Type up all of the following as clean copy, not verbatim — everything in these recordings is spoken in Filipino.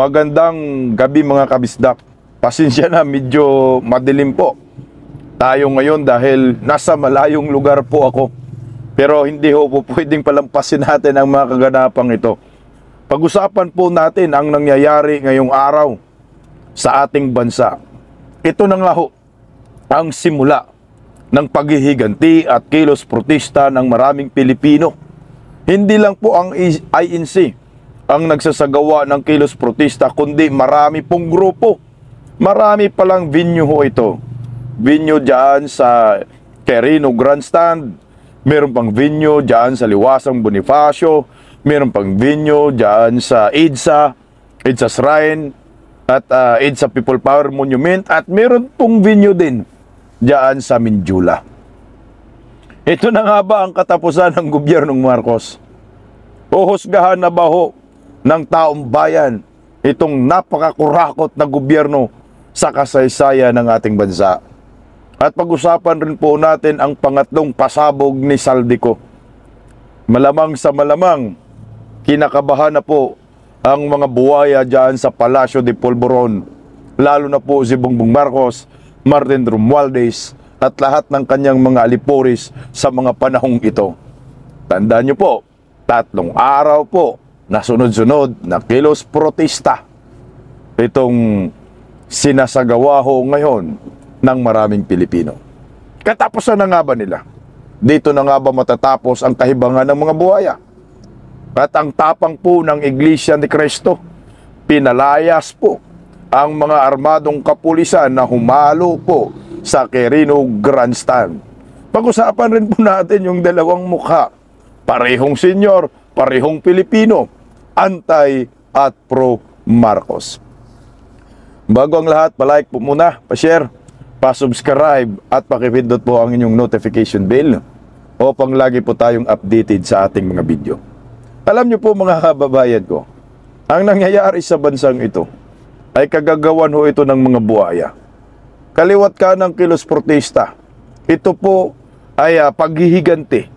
Magandang gabi mga kabisdak. Pasensya na, medyo madilim po tayo ngayon dahil nasa malayong lugar po ako. Pero hindi ho po pwedeng palampasin natin ang mga kaganapang ito. Pag-usapan po natin ang nangyayari ngayong araw sa ating bansa. Ito na nga ho ang simula ng paghihiganti at kilos protesta ng maraming Pilipino. Hindi lang po ang INC ang nagsasagawa ng kilos protesta, kundi marami pong grupo. Marami palang venue ho ito. Venue dyan sa Quirino Grandstand, meron pang venue dyan sa Liwasang Bonifacio, meron pang venue dyan sa EDSA Shrine, at EDSA People Power Monument, at meron pong venue din dyan sa Minjula. Ito na nga ba ang katapusan ng gobyernong Marcos? Huhusgahan na ba ho ng taong bayan itong napakakurakot na gobyerno sa kasaysayan ng ating bansa? At pag-usapan rin po natin ang pangatlong pasabog ni Saldico. Malamang sa malamang, kinakabahan na po ang mga buwaya dyan sa Palacio de Polvoron, lalo na po si Bongbong Marcos, Martin Romualdez, at lahat ng kanyang mga alipuris sa mga panahong ito. Tandaan nyo po, 3 araw po na sunod-sunod na kilos protesta itong sinasagawa ho ngayon ng maraming Pilipino. Katapusan na nga ba nila? Dito na nga ba matatapos ang kahibangan ng mga buhaya? At ang tapang po ng Iglesia ni Cristo, pinalayas po ang mga armadong kapulisan na humalo po sa Quirino Grandstand. Pag-usapan rin po natin yung dalawang mukha. Parehong senyor, parehong Pilipino, anti at pro Marcos. Bago ang lahat, palike po muna, pa-share, pa-subscribe at pakipindot po ang inyong notification bell upang lagi po tayong updated sa ating mga video. Alam niyo po mga kababayan ko, ang nangyayari sa bansang ito ay kagagawan ho ito ng mga buhaya. Kaliwat ka ng kilos protesta. Ito po ay paghihiganti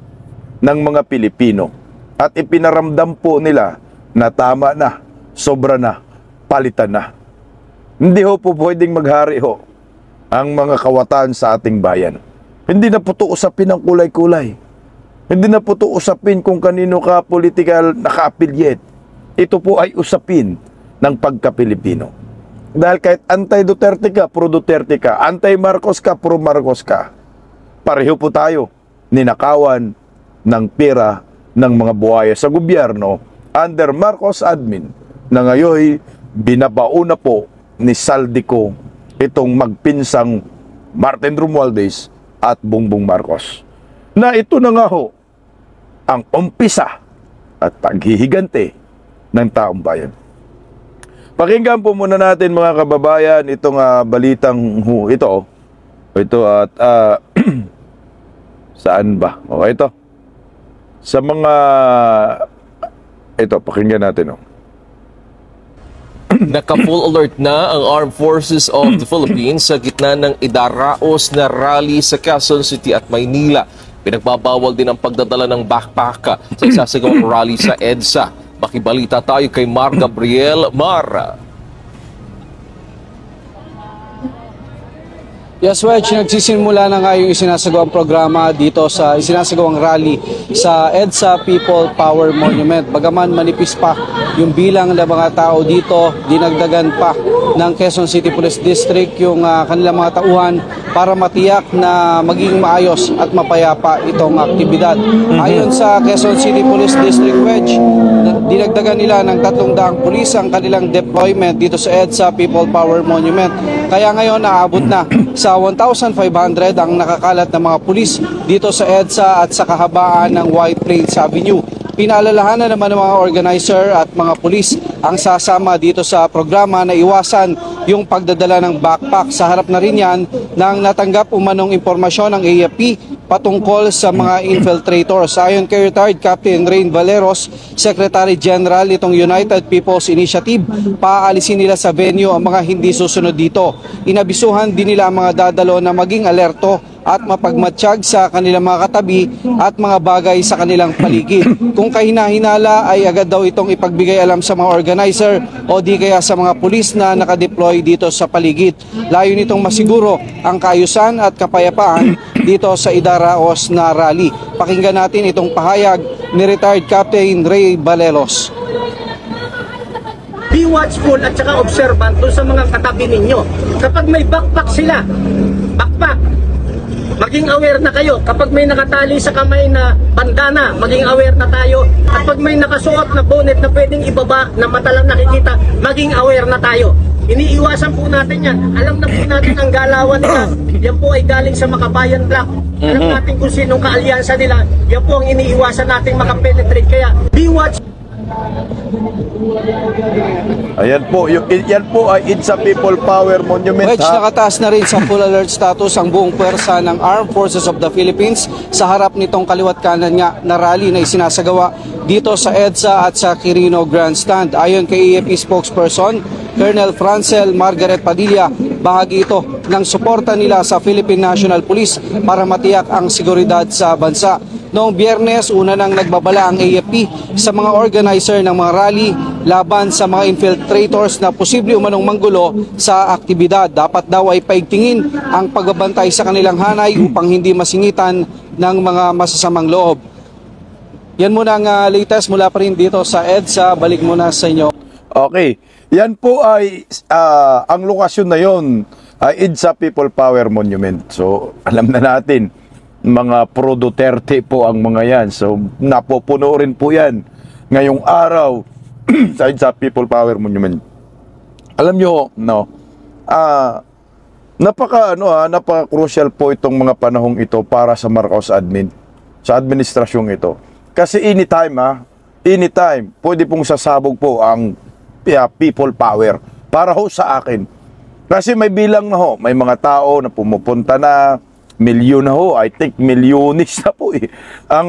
ng mga Pilipino. At ipinaramdam po nila na tama na, sobra na, palitan na. Hindi ho po pwedeng maghari ho ang mga kawatan sa ating bayan. Hindi na po ito usapin ang kulay-kulay. Hindi na po ito usapin kung kanino ka political naka-affiliate. Ito po ay usapin ng pagka-Pilipino. Dahil kahit anti-Duterte ka, pro-Duterte ka, anti-Marcos ka, pro-Marcos ka, pareho po tayo ninakawan ng pera ng mga buhaya sa gobyerno under Marcos admin na ngayon binabauna po ni Saldico itong magpinsang Martin Romualdez at Bongbong Marcos. Na ito na nga ho ang umpisa at paghihiganti ng taong bayan. Pakinggan po muna natin mga kababayan itong balitang ito. Ito at saan ba? O ito. Sa mga ito, pakinggan natin Naka-full alert na ang Armed Forces of the Philippines sa gitna ng idaraos na rally sa Quezon City at Maynila. Pinagbabawal din ang pagdadala ng backpack sa isasagawang rally sa EDSA. Makibalita tayo kay Mar Gabriel. Mar. Yes, Wedge, nagsisimula na nga yung isinasagawang programa dito sa isinasagawang rally sa EDSA People Power Monument. Bagaman manipis pa yung bilang ng mga tao dito, dinagdagan pa ng Quezon City Police District yung kanilang mga tauhan para matiyak na maging maayos at mapayapa itong aktibidad. Ayon sa Quezon City Police District, Wedge, dinagdagan nila ng 300 pulis ang kanilang deployment dito sa EDSA People Power Monument. Kaya ngayon naabot na sa 1,500 ang nakakalat na mga pulis dito sa EDSA at sa kahabaan ng White Plains Avenue. Pinaalalahanan naman ng mga organizer at mga pulis ang sasama dito sa programa na iwasan yung pagdadala ng backpack. Sa harap na rin yan ng natanggap umanong impormasyon ng AFP patungkol sa mga infiltrators. Ayon kay retired Captain Rain Valeros, Secretary General nitong United People's Initiative, paaalisin nila sa venue ang mga hindi susunod dito. Inabisuhan din nila ang mga dadalo na maging alerto at mapagmatsyag sa kanilang mga katabi at mga bagay sa kanilang paligid. Kung kahina-hinala ay agad daw itong ipagbigay alam sa mga organizer o di kaya sa mga pulis na nakadeploy dito sa paligid. Layo nitong masiguro ang kaayusan at kapayapaan dito sa Idaraos na rally. Pakinggan natin itong pahayag ni retired Captain Ray Balelos. Be watchful at saka observant doon sa mga katabi ninyo. Kapag may backpack sila, backpack, maging aware na kayo. Kapag may nakatali sa kamay na bandana, maging aware na tayo. At pag may nakasuot na bonnet na pwedeng ibaba na mata lang nakikita, maging aware na tayo. Iniiwasan po natin yan. Alam na po natin ang galawan nila. Yan po ay galing sa Makabayan Black. Alam natin kung sinong kaalyansa nila. Yan po ang iniiwasan natin makapenetrate. Kaya be watchful. Ayan po, yan po ay EDSA People Power Monument. Wedge, nakataas na rin sa full alert status ang buong pwersa ng Armed Forces of the Philippines sa harap nitong kaliwat kanan nga na rally na isinasagawa dito sa EDSA at sa Quirino Grandstand. Ayon kay AFP spokesperson Colonel Francel Margaret Padilla, bahagi ito ng suporta nila sa Philippine National Police para matiyak ang seguridad sa bansa. Noong Biyernes, una nang nagbabala ang AFP sa mga organizer ng mga rally laban sa mga infiltrators na posible umanong manggulo sa aktibidad. Dapat daw ay paigtingin ang pagbabantay sa kanilang hanay upang hindi masingitan ng mga masasamang loob. Yan muna ang latest mula pa rin dito sa EDSA. Balik muna sa inyo. Okay. Yan po ay ang lokasyon na yon ay EDSA People Power Monument. So, alam na natin, mga pro Duterte po ang mga yan. So, napupuno rin po yan ngayong araw sa EDSA People Power Monument. Alam nyo, no, napaka-crucial po itong mga panahong ito para sa Marcos admin, sa administrasyong ito. Kasi anytime, pwede pong sasabog po ang people power para ho sa akin. Kasi may bilang na ho, may mga tao na pumupunta na, milyon na ho, I think milyonis na po ang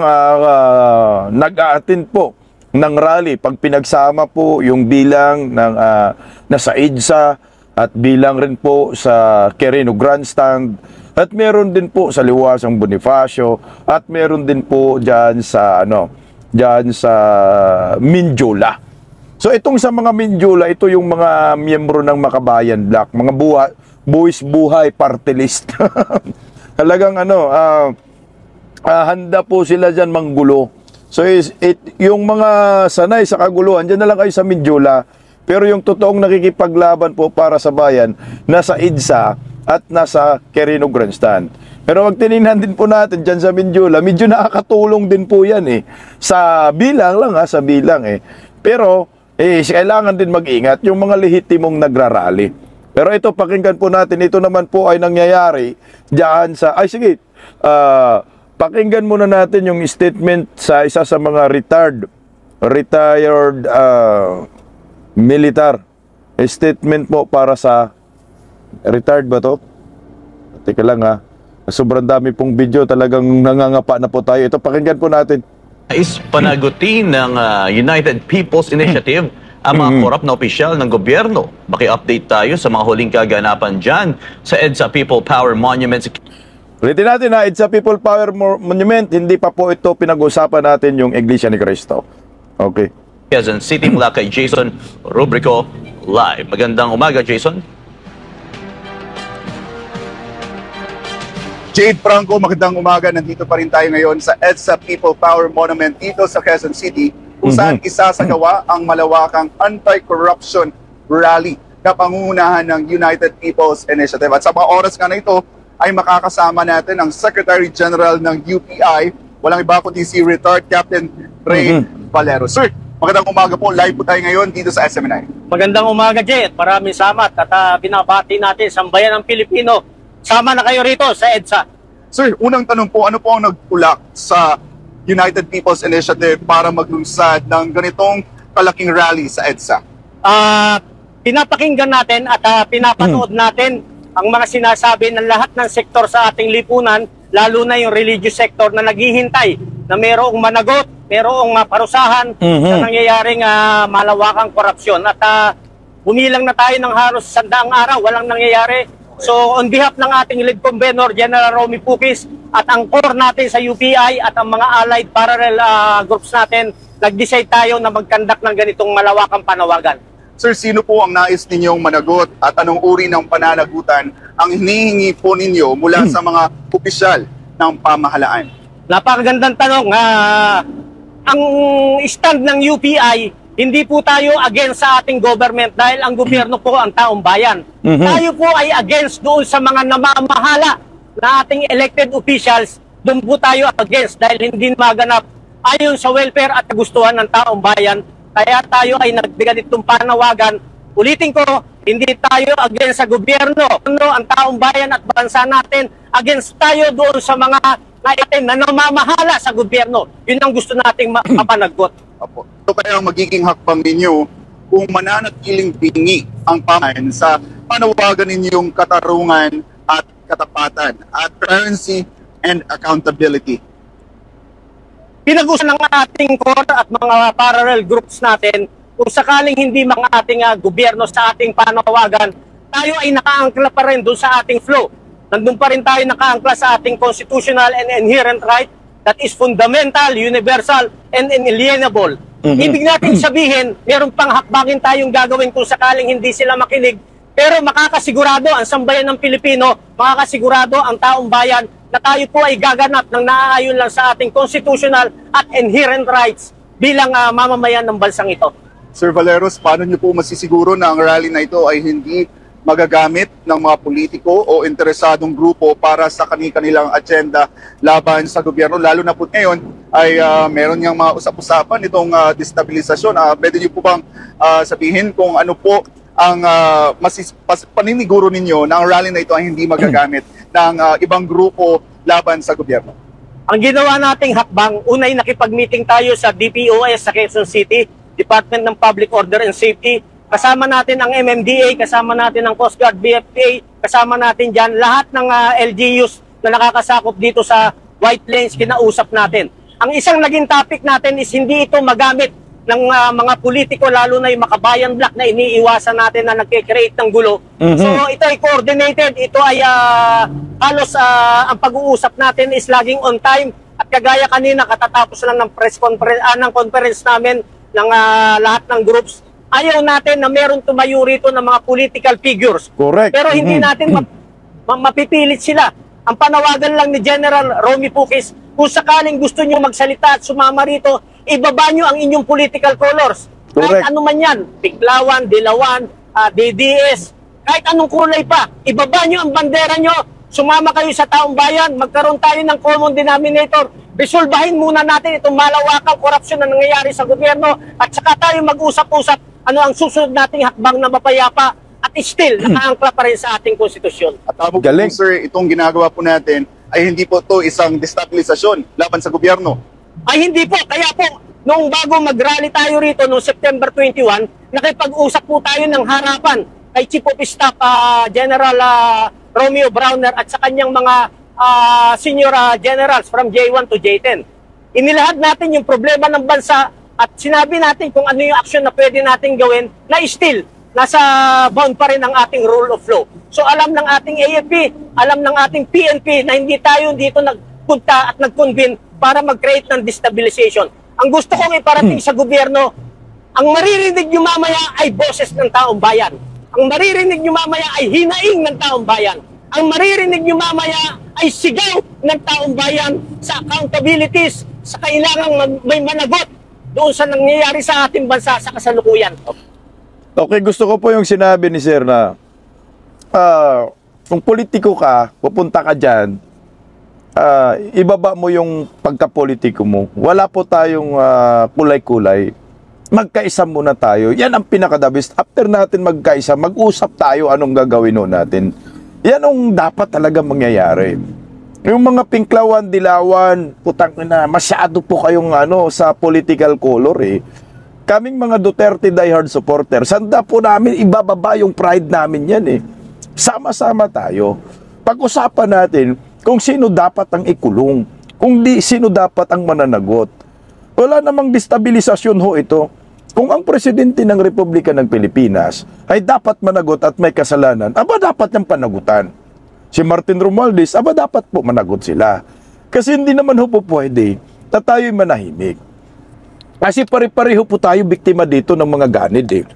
nag-a-attend po ng rally. Pag pinagsama po yung bilang ng nasa EDSA at bilang rin po sa Quirino Grandstand at meron din po sa Liwasang Bonifacio at meron din po diyan sa Mindiola. So itong sa mga Mindiola, ito yung mga miyembro ng Makabayan Black, mga buwis buhay party list. Talagang handa po sila dyan manggulo. So yung mga sanay sa kaguluhan, dyan na lang kayo sa Mindiola. Pero yung totoong nakikipaglaban po para sa bayan, nasa EDSA at nasa Quirino Grandstand. Pero wag tiningnan din po natin dyan sa Mindiola, medyo nakakatulong din po yan sa bilang lang sa bilang Pero kailangan din mag-ingat yung mga lehitimong nagrarally. Pero ito, pakinggan po natin, ito naman po ay nangyayari diyan sa, pakinggan muna natin yung statement sa isa sa mga retired militar. Statement po para sa, retired ba to? Teka lang sobrang dami pong video, talagang nangangapa na po tayo. Ito, pakinggan po natin. Is panagutin ng United People's Initiative ang mga korap na opisyal ng gobyerno. Maki-update tayo sa mga huling kaganapan dyan sa EDSA People Power Monument. Ulitin natin EDSA People Power Monument, hindi pa po ito pinag-usapan natin yung Iglesia ni Cristo. Okay. Quezon City mula kay Jason Rubrico live. Magandang umaga, Jason. Jade Franco, magandang umaga. Nandito pa rin tayo ngayon sa EDSA People Power Monument dito sa Quezon City, kung saan isasagawa ang malawakang anti-corruption rally na pangungunahan ng United People's Initiative. At sa mga oras nga na ito ay makakasama natin ang Secretary General ng UPI, walang iba kundi si retired Captain Ray Valero. Sir, magandang umaga po. Live po tayo ngayon dito sa SMNI. Magandang umaga, Jet. Maraming salamat at binabati natin sa bayan ng Pilipino. Sama na kayo rito sa EDSA. Sir, unang tanong po, ano po ang nagtulak sa United People's Initiative para maglunsad ng ganitong kalaking rally sa EDSA? Pinapakinggan natin at pinapanood natin ang mga sinasabi ng lahat ng sektor sa ating lipunan, lalo na yung religious sector na naghihintay na mayroong managot, mayroong parusahan sa nangyayaring malawakang korupsyon. At bumilang na tayo ng halos 100 araw, walang nangyayari. So on behalf ng ating lead convener, General Romy Pukis, at ang core natin sa UPI at ang mga allied parallel groups natin, nag-decide tayo na mag-conduct ng ganitong malawakang panawagan. Sir, sino po ang nais ninyong managot at anong uri ng pananagutan ang hinihingi po ninyo mula sa mga opisyal ng pamahalaan? Napakagandang tanong. Ang stand ng UPI, hindi po tayo against sa ating government dahil ang gobyerno po ang taong bayan. Tayo po ay against doon sa mga namamahala na ating elected officials. Doon po tayo against dahil hindi maganap ayon sa welfare at kagustuhan ng taong bayan. Kaya tayo ay nagbigay itong panawagan. Ulitin ko, hindi tayo against sa gobyerno. Ang taong bayan at bansa natin, against tayo doon sa mga na namamahala sa gobyerno. Yun ang gusto nating mapanagot. Apo. Ito kaya ang magiging hakbang ninyo kung mananatiling bingi ang pamahalaan sa panawagan ninyong katarungan at katapatan at transparency and accountability. Pinag-usapan ng ating core at mga parallel groups natin kung sakaling hindi mga ating gobyerno sa ating panawagan, tayo ay nakaangkla pa rin doon sa ating flow. Nandun pa rin tayo nakaangkla sa ating constitutional and inherent right that is fundamental, universal, and inalienable. Ibig natin sabihin, meron pang hakbangin tayong gagawin kung sakaling hindi sila makinig, pero makakasigurado ang sambayan ng Pilipino, makakasigurado ang taong bayan na tayo po ay gaganap ng naaayon lang sa ating constitutional at inherent rights bilang mamamayan ng bansang ito. Sir Valeros, paano niyo po masisiguro na ang rally na ito ay hindi magagamit ng mga politiko o interesadong grupo para sa kanilang agenda laban sa gobyerno? Lalo na po ngayon ay meron niyang mga usap-usapan itong destabilisasyon. Pwede niyo po bang sabihin kung ano po ang paniniguro ninyo na ang rally na ito ay hindi magagamit ng ibang grupo laban sa gobyerno? Ang ginawa nating hakbang, unay nakipag-meeting tayo sa DPOS sa Quezon City, Department ng Public Order and Safety. Kasama natin ang MMDA, kasama natin ang Coast Guard, BFTA, kasama natin dyan lahat ng LGUs na nakakasakop dito sa White Plains, kinausap natin. Ang isang naging topic natin is hindi ito magamit ng mga politiko, lalo na yung makabayan black na iniiwasan natin na nagkikreate ng gulo. So ito ay coordinated, ito ay halos ang pag-uusap natin is laging on time. At kagaya kanina, katatapos lang ng press conference, ng conference namin ng lahat ng groups, ayaw natin na meron tumayo rito ng mga political figures. Correct. Pero hindi natin mapipilit sila. Ang panawagan lang ni General Romy Pukis, kung sakaling gusto nyo magsalita at sumama rito, ibaba nyo ang inyong political colors. Correct. Kahit ano man yan, Piklawan, Dilawan, DDS, kahit anong kulay pa, ibaba nyo ang bandera nyo, sumama kayo sa taong bayan, magkaroon tayo ng common denominator, resolbahin muna natin itong malawakang korupsyon na nangyayari sa gobyerno at saka tayo mag-usap-usap ano ang susunod nating hakbang na mapayapa at still nakaangkla pa rin sa ating konstitusyon. At tamo po, Galing. sir, itong ginagawa po natin ay hindi po to isang destabilisasyon laban sa gobyerno. Ay hindi po, kaya po, nung bago mag-rally tayo rito noong September 21, nakipag-usap po tayo ng harapan kay Chief of Staff General Romeo Browner at sa kanyang mga senior generals from J1 to J10. Inilahad natin yung problema ng bansa at sinabi natin kung ano yung action na pwede natin gawin na still nasa bound pa rin ang ating rule of law. So alam ng ating AFP, alam ng ating PNP na hindi tayo dito nagpunta at nag-convene para mag-create ng destabilization. Ang gusto kong iparating sa gobyerno, ang maririnig nyo mamaya ay boses ng taong bayan. Ang maririnig nyo mamaya ay hinaing ng taong bayan. Ang maririnig nyo mamaya ay sigaw ng taong bayan sa accountabilities, sa kailangang may managot doon sa nangyayari sa ating bansa sa kasalukuyan. Okay, gusto ko po yung sinabi ni Sir na kung politiko ka, pupunta ka dyan, ibaba mo yung pagkapolitiko mo. Wala po tayong kulay-kulay. Magkaisa muna tayo. Yan ang pinaka-the-best. After natin magkaisa, mag-usap tayo anong gagawin nun natin. Yan ang dapat talaga mangyayari. Yung mga Pinklawan, Dilawan, putang na, masyado po kayong sa political color eh. Kaming mga Duterte diehard supporter, sanda po namin ibababa yung pride namin yan eh. Sama-sama tayo. Pag-usapan natin kung sino dapat ang ikulong, kung di sino dapat ang mananagot. Wala namang destabilisasyon ho ito. Kung ang presidente ng Republika ng Pilipinas ay dapat managot at may kasalanan, aba dapat niyang panagutan. Si Martin Romualdez, aba dapat po managot sila. Kasi hindi naman po pwede na tayo'y manahimik. Kasi pare-pareho po tayo biktima dito ng mga ganid eh.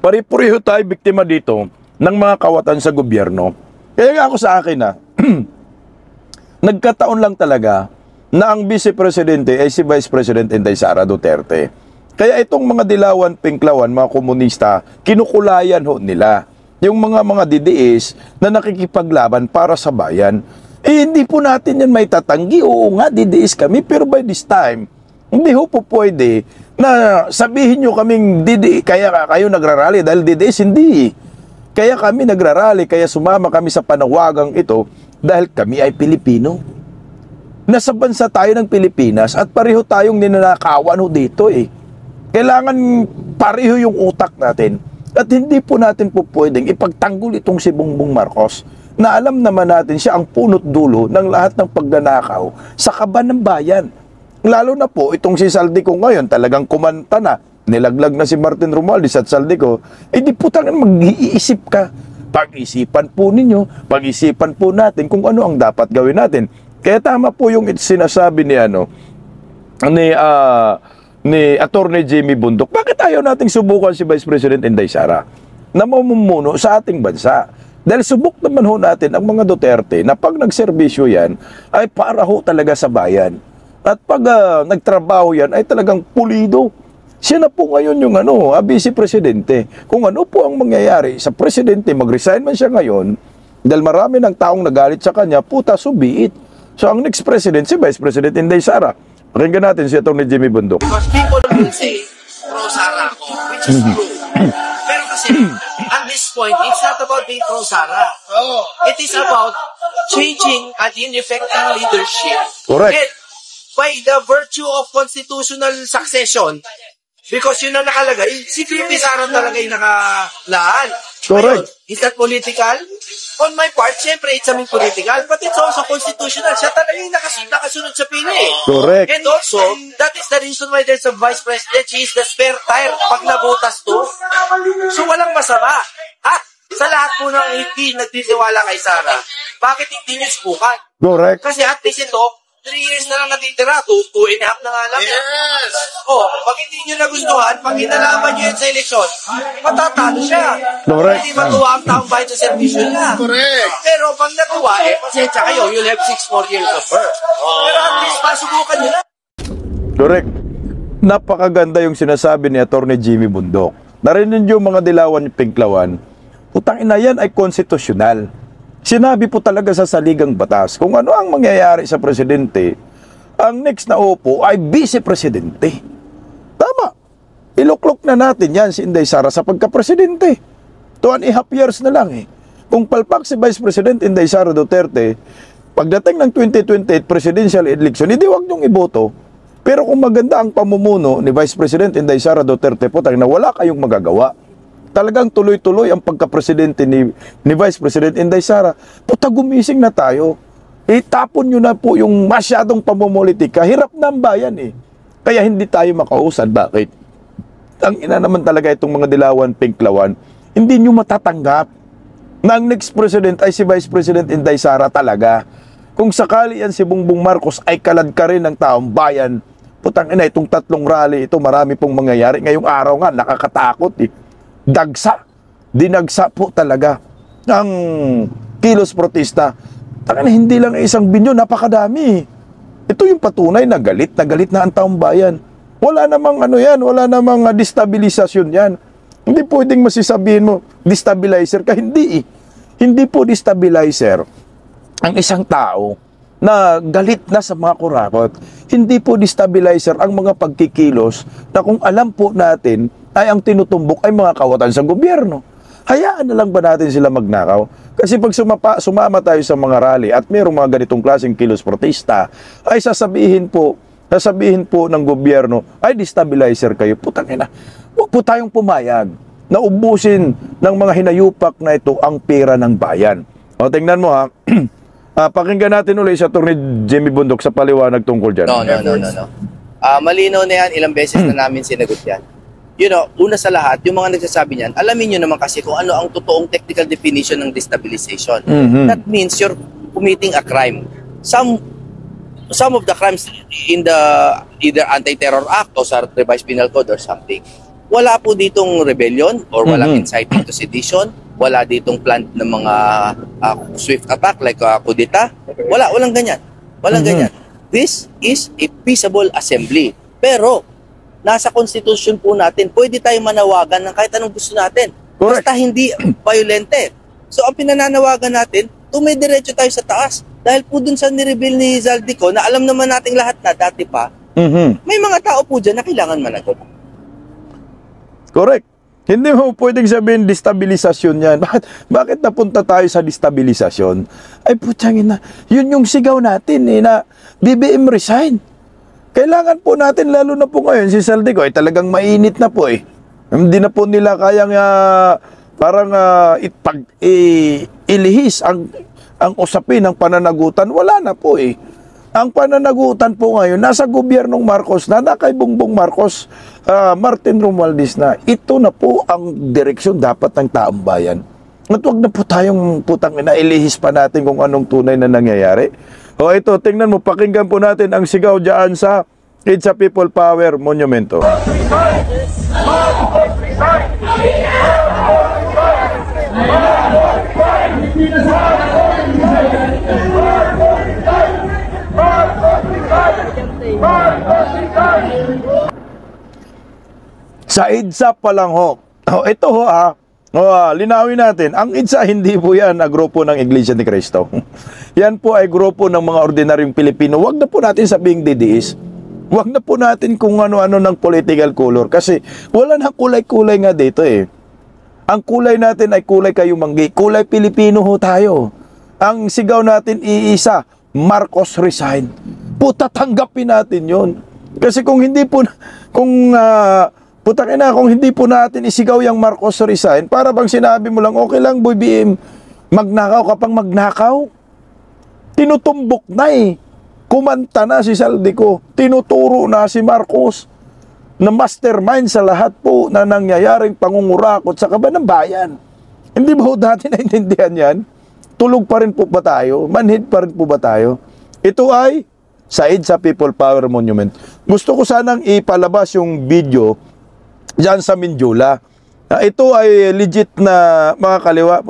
Pare-pareho tayo biktima dito ng mga kawatan sa gobyerno. Kaya nga ako sa akin nagkataon lang talaga na ang Vice Presidente ay si Vice President Inday Sara Duterte. Kaya itong mga dilawan, pinklawan, mga komunista, kinukulayan ho nila yung mga DDS na nakikipaglaban para sa bayan. Eh hindi po natin yan may tatanggi. Oo nga, DDS kami, pero by this time, hindi ho po pwede na sabihin nyo kaming DDS, kaya kayo nagrarally dahil DDS, hindi. Kaya kami nagrarally, kaya sumama kami sa panawagang ito dahil kami ay Pilipino. Nasa bansa tayo ng Pilipinas at pareho tayong ninanakawan ho dito eh. Kailangan pareho yung utak natin. At hindi po natin po pwedeng ipagtanggol itong si Bongbong Marcos na alam naman natin siya ang punot dulo ng lahat ng pagnanakaw sa kaban ng bayan. Lalo na po itong si Saldico ngayon talagang kumanta na. Nilaglag na si Martin Romualdez at Saldico. Eh di po tangan mag-iisip ka. Pag-isipan po ninyo, pag-isipan po natin kung ano ang dapat gawin natin. Kaya tama po yung sinasabi ni Attorney Jamie Bundok. Bakit ayaw nating subukan si Vice President Inday Sara na mamumuno sa ating bansa? Dahil subok naman ho natin ang mga Duterte na pag nagserbisyo yan ay para ho talaga sa bayan. At pag nagtrabaho yan ay talagang pulido. Siya na po ngayon yung Vice Presidente. Kung ano po ang mangyayari sa Presidente, mag-resign man siya ngayon, dahil marami ng taong nagalit sa kanya, puta, subiit. So ang next President, si Vice President Inday Sara. Pakinggan natin si Atty. Jimmy Bundok. Because people will say, pro-Sara ako, which is true. Pero kasi, at this point, it's not about being pro-Sara. It is about changing an ineffective leadership. Correct. And by the virtue of constitutional succession, because yun ang nakalagay, si VP Sara talaga yung nakalaan. Correct. Ngayon, is that political? On my part, syempre, it's something political, but it's also constitutional. Siya talaga yung nakasunod sa pili. Correct. And also, that is the reason why there's a vice president. She is the spare tire pag nabutas to. So, walang masama. At sa lahat po ng hindi nagtitiwala kay Sara, bakit hindi niyo subukan? Correct. Kasi at least ito, 3 years na lang natitira, 2.5 na nga lang. Yes! Pag hindi nyo nagustuhan, pag inalaman nyo yun sa eleksyon, matatalo siya. Correct. Hindi matuwa ang taong bayan sa servisyo niya. Correct. Pero pag natuwa, pasensya kayo, you'll have 6 more years of her. Pero at least, pasubukan nyo na. Correct. Napakaganda yung sinasabi ni Atty. Jimmy Bundok. Narinig yung mga dilawan yung pinklawan. Putang ina yan ay konstitusyonal. Sinabi po talaga sa saligang batas kung ano ang mangyayari sa presidente, ang next na upo ay Vice Presidente. Tama. Iluklok na natin yan si Inday Sara sa pagka-presidente. 2.5 years na lang eh. Kung palpak si Vice President Inday Sara Duterte, pagdating ng 2028 presidential election, hindi wag niyong iboto. Pero kung maganda ang pamumuno ni Vice President Inday Sara Duterte po, na wala kayong magagawa. Talagang tuloy-tuloy ang pagka-presidente ni Vice President Inday Sara. Puta, gumising na tayo. Itapon nyo na po yung masyadong pamumulitika. Hirap na ang bayan eh. Kaya hindi tayo makausad. Bakit? Ang ina naman talaga itong mga dilawan, pinklawan, hindi nyo matatanggap na ang next president ay si Vice President Inday Sara talaga. Kung sakali yan si Bongbong Marcos ay kalad ka rin ng taong bayan, putang ina, itong 3 rally, ito marami pong mangyayari. Ngayong araw nga, nakakatakot eh. Dinagsa po talaga ang kilos protesta. Taka na, hindi lang 1 bilyon, napakadami. Ito yung patunay na galit na ang taong bayan. Wala namang wala namang destabilisasyon yan. Hindi pwedeng masisabihin mo, destabilizer ka. Hindi eh. Hindi po destabilizer ang isang tao na galit na sa mga kurakot. Hindi po destabilizer ang mga pagkikilos na kung alam po natin ay ang tinutumbok ay mga kawatan sa gobyerno. Hayaan na lang ba natin sila magnakaw? Kasi pag sumama tayo sa mga rally at mayroong mga ganitong klaseng kilos protesta, ay sasabihin po ng gobyerno, ay destabilizer kayo. Putang ina, huwag po tayong pumayag na ubusin ng mga hinayupak na ito ang pera ng bayan. O, tingnan mo ha. Pakinggan natin ulit sa Atty. Jimmy Bundok sa paliwanag tungkol dyan. No. Malinaw na yan, ilang beses na namin sinagot yan. You know, una sa lahat, yung mga nagsasabi niyan, alamin nyo naman kasi kung ano ang totoong technical definition ng destabilization. That means you're committing a crime. Some of the crimes in the either Anti-Terror Act o sa Revised Penal Code or something, wala po ditong rebellion or walang inciting to sedition, wala ditong plan ng mga swift attack like kudeta. Walang ganyan. Walang ganyan. This is a peaceable assembly. Pero nasa constitution po natin, pwede tayo manawagan ng kahit anong gusto natin. Correct. Basta hindi violente. So ang pinananawagan natin, tumidiretso tayo sa taas. Dahil po dun sa nireveal ni Zaldico, na alam naman nating lahat na dati pa, may mga tao po dyan na kailangan managot. Correct. Hindi mo pwedeng sabihin destabilisasyon yan. Bakit napunta tayo sa destabilisasyon? Ay putyangin na, yun yung sigaw natin na BBM resign. Kailangan po natin, lalo na po ngayon, si Zaldico ay talagang mainit na po eh. Hindi na po nila kayang ilihis ang usapin ng pananagutan. Wala na po eh. Ang pananagutan po ngayon, nasa gobyernong Marcos na kay Bongbong Marcos, Martin Romualdez na. Ito na po ang direksyon dapat ng taong bayan. At huwag na po tayong ilihis pa natin kung anong tunay na nangyayari. O ito, tingnan mo, pakinggan po natin ang sigaw dyan sa EDSA People Power Monumento. Sa EDSA pa lang ho. Ito ho linawin natin, ang EDSA hindi po yan na grupo ng Iglesia ni Cristo. Yan po ay grupo ng mga ordinaryong Pilipino. Huwag na po natin sabing DDS. Huwag na po natin kung ano-ano ng political color. Kasi wala na kulay-kulay nga dito eh. Ang kulay natin ay kulay kayumanggi. Kulay Pilipino ho tayo. Ang sigaw natin iisa, Marcos resign. Puta, tanggapin natin yon. Kasi kung hindi po, kung hindi po natin isigaw yung Marcos resign, para bang sinabi mo lang, okay lang, Boy BM, magnakaw kapag magnakaw. Tinutumbok na eh. Kumanta na si Zaldico. Tinuturo na si Marcos na mastermind sa lahat po na nangyayaring pangungurakot sa kaban ng bayan. Hindi ba dati naintindihan yan? Tulog pa rin po ba tayo? Manhid pa rin po ba tayo? Ito ay sa EDSA People Power Monument. Gusto ko sanang ipalabas yung video dyan sa Mindula. Ito ay legit na mga kaliwa.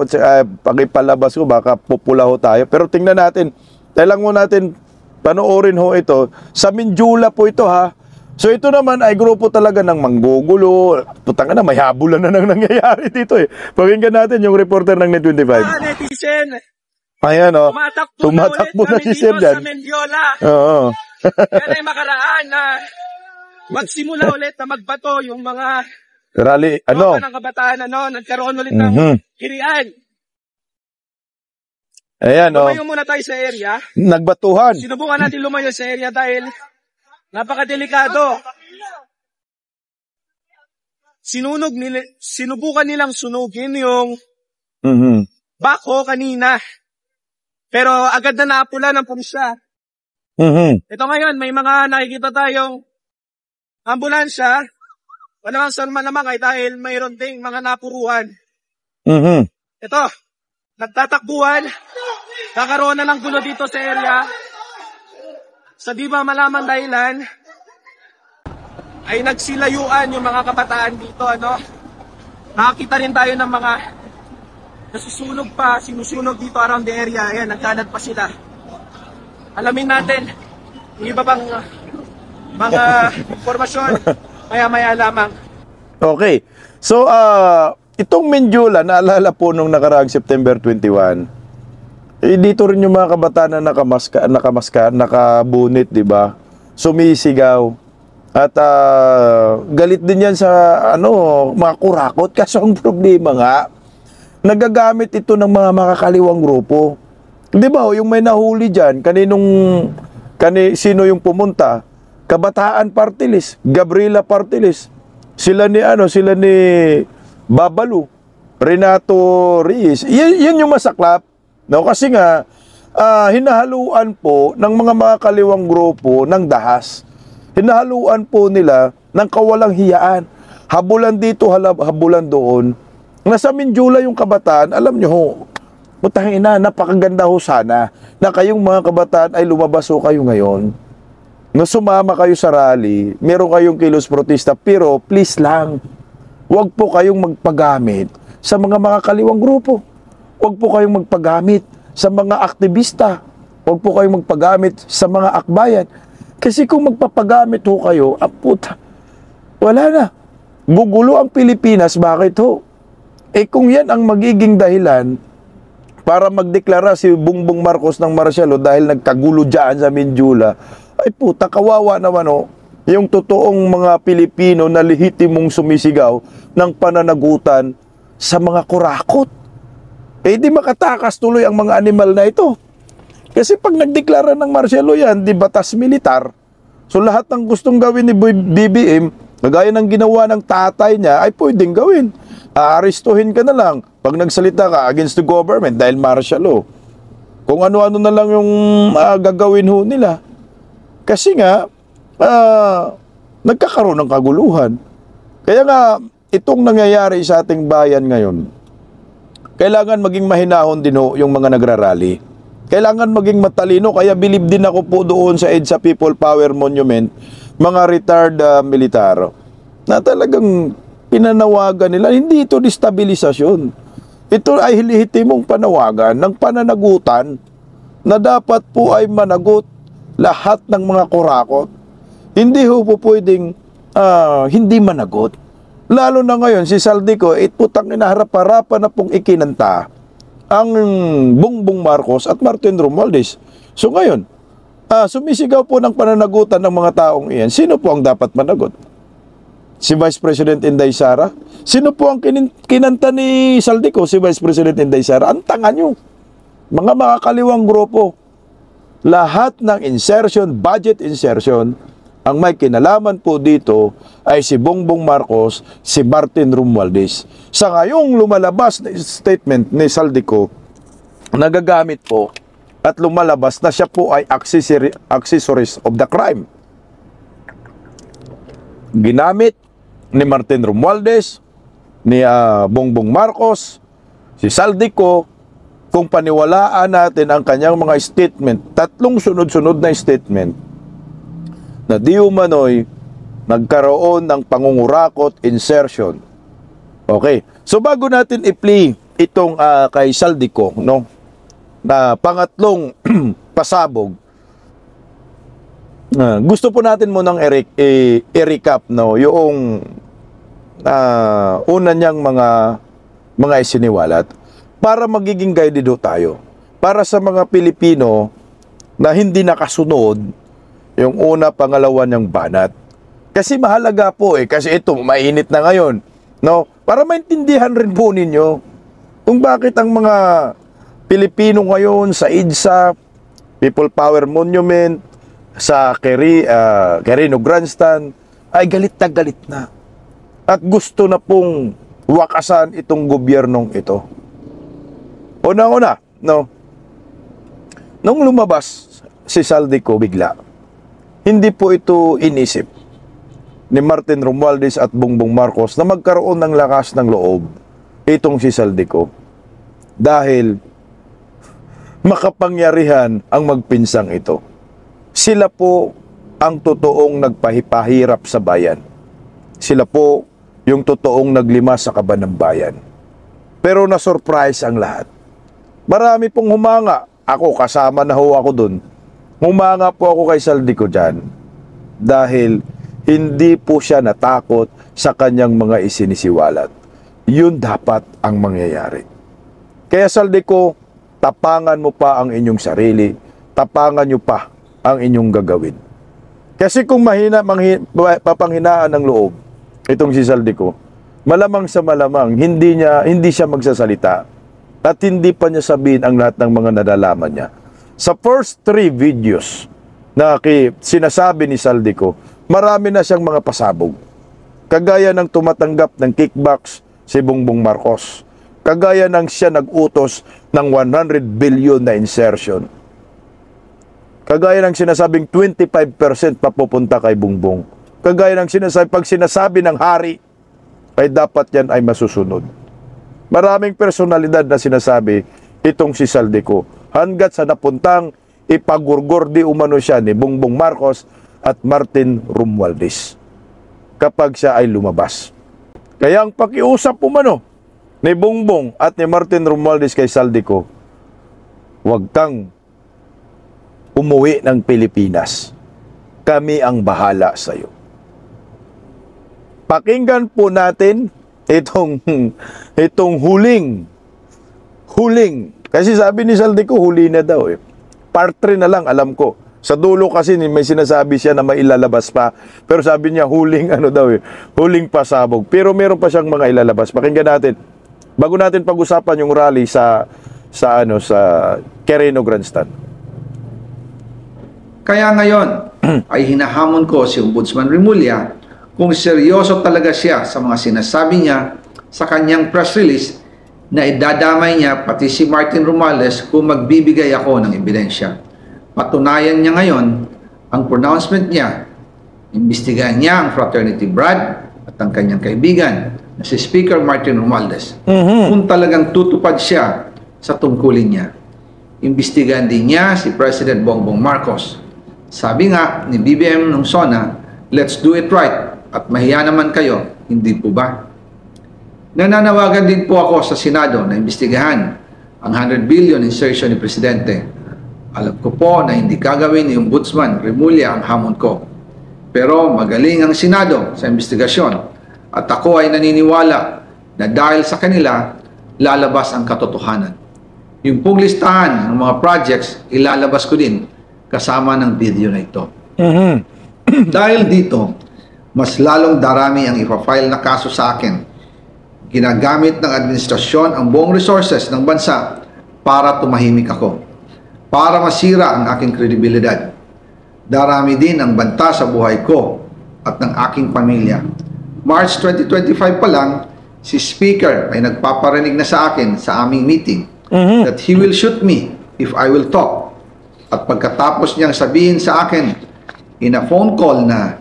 Pag-ipalabas ko, baka pupula ho tayo. Pero tingnan natin. Kailangan mo natin panoorin ho ito. Sa Mindula po ito ha. So ito naman ay grupo talaga ng manggugulo. Putang na, may habulan na nang nangyayari dito eh. Pakinggan natin yung reporter ng Net25. Netizen, ayan o. tumatakbo na si Sir dyan. Sa Mendiola. Oo. Yan ay makaraan na magsimula ulit na magbato yung mga Rally, ng kabataan, nagkaroon ulit ng hirian. Ayan o. Lumayo muna tayo sa area. Nagbatuhan. Sinubukan natin lumayo sa area dahil napakadelikado. Sinubukan nilang sunugin yung backhoe kanina. Pero agad na naapula ng pulisya. Ito ngayon, may mga nakikita tayong ambulansya. Walang salma naman ay dahil mayroon ding mga napuruhan. Ito, nagtatakbuhan. Kakaroon na ng gulo dito sa area. Sa di ba malamang dahilan, ay nagsilayuan yung mga kabataan dito, Nakakita rin tayo ng mga sinusunog dito around the area. Ayan, nagkalat pa sila. Alamin natin, yung iba bang mga informasyon, maya-maya lamang. Okay. So, itong Mindula, naalala po nung nakaraang September 21, dito rin yung mga kabataan na nakabunit, di ba? Sumisigaw. At galit din yan sa mga kurakot. Kaso ang problema nga, nagagamit ito ng mga makakaliwang grupo. Di ba, yung may nahuli dyan, sino yung pumunta? Kabataan Party List, Gabriela Party List. Sila ni Babalu, Renato Reyes. Yan yung masaklap. Kasi nga, hinahaluan po ng mga makakaliwang grupo ng dahas. hinahaluan po nila ng kawalang hiyaan. Habulan dito, habulan doon. Nasa Mindula yung kabataan, alam nyo ho, putang ina, napakaganda ho sana na kayong mga kabataan ay lumabas ho kayo ngayon. Na sumama kayo sa rally, meron kayong kilos protesta, pero please lang, huwag po kayong magpagamit sa mga kaliwang grupo. Huwag po kayong magpagamit sa mga aktivista. Huwag po kayong magpagamit sa mga akbayan. Kasi kung magpapagamit ho kayo, puta, wala na. Gugulo ang Pilipinas, bakit ho? Kung yan ang magiging dahilan para magdeklara si Bongbong Marcos ng marsyalo dahil nagkagulo dyan sa Mindula, ay puta, kawawa naman ho, yung totoong mga Pilipino na lehitimong sumisigaw ng pananagutan sa mga kurakot. Di makatakas tuloy ang mga animal na ito. Kasi pag nagdeklara ng marsyalo yan, di batas militar, so lahat ng gustong gawin ni BBM, gaya ng ginawa ng tatay niya, ay pwedeng gawin. Aarestuhin ka na lang pag nagsalita ka against the government dahil martial law. Kung ano-ano na lang yung gagawin ho nila. Kasi nga, nagkakaroon ng kaguluhan. Kaya nga, itong nangyayari sa ating bayan ngayon, kailangan maging mahinahon din ho yung mga nagrarally. Kailangan maging matalino, kaya bilib din ako po doon sa EDSA People Power Monument, mga retired militar, na talagang pinanawagan nila, hindi ito destabilisasyon. Ito ay lehitimong panawagan ng pananagutan na dapat po ay managot lahat ng mga kurakot. Hindi ho po pwedeng hindi managot. Lalo na ngayon, si Saldico, putang inaharap-harapan na pong ikinanta ang Bongbong Marcos at Martin Romualdez. So ngayon, sumisigaw po ng pananagutan ng mga taong iyan. Sino po ang dapat managot? Si Vice President Inday Sara? Sino po ang kinanta ni Saldico? Si Vice President Inday Sara? Ang tanga nyo. Mga makakaliwang grupo. Lahat ng insertion, budget insertion, ang may kinalaman po dito ay si Bongbong Marcos, si Martin Romualdez. Sa ngayong lumalabas na statement ni Saldico, nagagamit po at lumalabas na siya po ay accessories of the crime. Ginamit ni Martin Romualdez, ni Bongbong Marcos, si Saldico, kung paniwalaan natin ang kanyang mga statement, tatlong sunod-sunod na statement, na di umano'y nagkaroon ng pangungurakot insertion. Okay. So bago natin i-play itong kay Saldico, no, na pangatlong pasabog, gusto po natin munang i-recap, no, yung una niyang mga isiniwalat para magiging guided tayo. Para sa mga Pilipino na hindi nakasunod yung una, pangalawa niyang banat. Kasi mahalaga po kasi ito, mainit na ngayon. No? Para maintindihan rin po ninyo kung bakit ang mga Pilipino ngayon sa EDSA, People Power Monument, sa Quirino Grandstand, ay galit na. At gusto na pong wakasan itong gobyernong ito. Una-una, no? Nung lumabas si Saldico bigla, hindi po ito inisip ni Martin Romualdez at Bongbong Marcos na magkaroon ng lakas ng loob itong si Saldico. Dahil makapangyarihan ang magpinsang ito. Sila po ang totoong nagpahirap sa bayan. Sila po yung totoong naglimas sa kaban ng bayan. Pero na-surprise ang lahat. Marami pong humanga. Ako, kasama na ho ako dun. Humanga po ako kay Saldico dyan. Dahil hindi po siya natakot sa kanyang mga isinisiwalat. Yun dapat ang mangyayari. Kaya Saldico, tapangan mo pa ang inyong sarili. Tapangan nyo pa ang inyong gagawin. Kasi kung papanghinaan ng loob itong si Saldico, malamang sa malamang hindi siya magsasalita at hindi pa niya sabihin ang lahat ng mga nalalaman niya. Sa first 3 videos na sinasabi ni Saldico, marami na siyang mga pasabog. Kagaya ng tumatanggap ng kickbacks si Bongbong Marcos. Kagaya ng siya nag-utos ng 100 billion na insertion. Kagaya ng sinasabing 25% papupunta kay Bongbong. Kagaya ng pag sinasabi ng hari, ay dapat yan ay masusunod. Maraming personalidad na sinasabi, itong si Saldico, hanggat sa napuntang ipagurgor di umano siya ni Bongbong Marcos at Martin Romualdez kapag siya ay lumabas. Kaya ang pakiusap umano ni Bongbong at ni Martin Romualdez kay Saldico, huwag kang umuwi ng Pilipinas. Kami ang bahala sa iyo. Pakinggan po natin itong huling. Kasi sabi ni Saldico, huli na daw eh. Part 3 na lang, alam ko. Sa dulo kasi may sinasabi siya na mailalabas pa. Pero sabi niya, huling huling pasabog. Pero meron pa siyang mga ilalabas. Pakinggan natin. Bago natin pag-usapan yung rally sa Quirino Grandstand. Kaya ngayon ay hinahamon ko si Ombudsman Remulla kung seryoso talaga siya sa mga sinasabi niya sa kanyang press release na idadamay niya pati si Martin Romualdez kung magbibigay ako ng ebidensya. Patunayan niya ngayon ang pronouncement niya. Imbestigahan niya ang Fraternity Brad at ang kanyang kaibigan na si Speaker Martin Romualdez. Kung talagang tutupad siya sa tungkulin niya. Imbestigahan din niya si President Bongbong Marcos. Sabi nga ni BBM nung SONA, let's do it right. At mahiya naman kayo, hindi po ba? Nananawagan din po ako sa Senado na imbestigahan ang 100 billion insertion ni Presidente. Alam ko po na hindi gagawin ni Ombudsman Remulla ang hamon ko. Pero magaling ang Senado sa investigasyon at ako ay naniniwala na dahil sa kanila, lalabas ang katotohanan. Yung pong listahan ng mga projects, ilalabas ko din kasama ng video na ito. Dahil dito, mas lalong darami ang ipa-file na kaso sa akin. Ginagamit ng administrasyon ang buong resources ng bansa para tumahimik ako, para masira ang aking kredibilidad. Darami din ang banta sa buhay ko at ng aking pamilya. March 2025 pa lang, si Speaker ay nagpaparinig na sa akin sa aming meeting that he will shoot me if I will talk. At pagkatapos niyang sabihin sa akin in a phone call na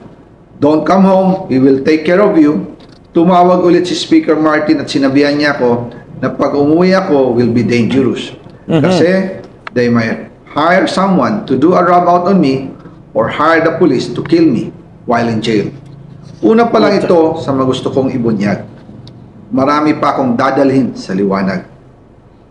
don't come home, we will take care of you, tumawag ulit si Speaker Martin at sinabihan niya ako na pag umuwi ako will be dangerous. Kasi they might hire someone to do a rob out on me or hire the police to kill me while in jail. Una pa lang ito sa magusto kong ibunyag. Marami pa akong dadalhin sa liwanag.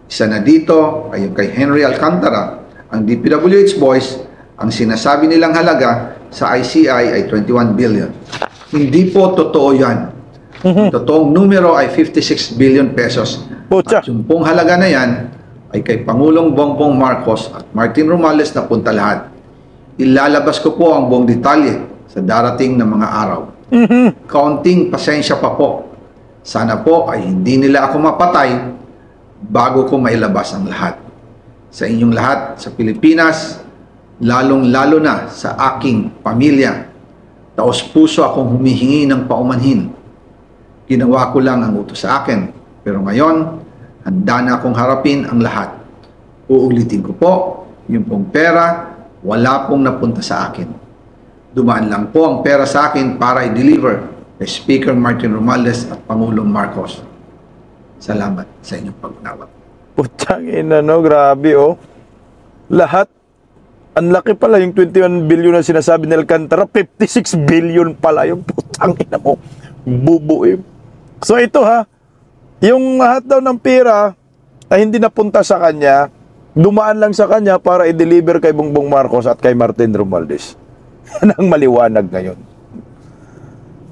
Isa na dito ay yung kay Henry Alcantara, ang DPWH boys, ang sinasabi nilang halaga sa ICI ay 21 billion. Hindi po totoo yan. Ang totoong numero ay 56 billion pesos. At yung pong halaga na yan ay kay Pangulong Bongbong Marcos at Martin Romualdez na punta lahat. Ilalabas ko po ang buong detalye sa darating na mga araw. Kaunting pasensya pa po. Sana po ay hindi nila ako mapatay bago ko mailabas ang lahat. Sa inyong lahat sa Pilipinas, lalong-lalo na sa aking pamilya, taos-puso akong humihingi ng paumanhin. Ginawa ko lang ang utos sa akin, pero ngayon, handa na akong harapin ang lahat. Uulitin ko po, yung pong pera, wala pong napunta sa akin. Dumaan lang po ang pera sa akin para i-deliver kay Speaker Martin Romualdez at Pangulong Marcos. Salamat sa inyong pag-unawa. Putang ina, no? Grabe, oh. Lahat. Ang laki pala yung 21 billion na sinasabi ni Alcantara. 56 billion pala yung putang ina mo. Bubo, eh. So, ito, ha. Yung lahat daw ng pera ay hindi napunta sa kanya, dumaan lang sa kanya para i-deliver kay Bongbong Marcos at kay Martin Romualdez. Yan ang maliwanag ngayon.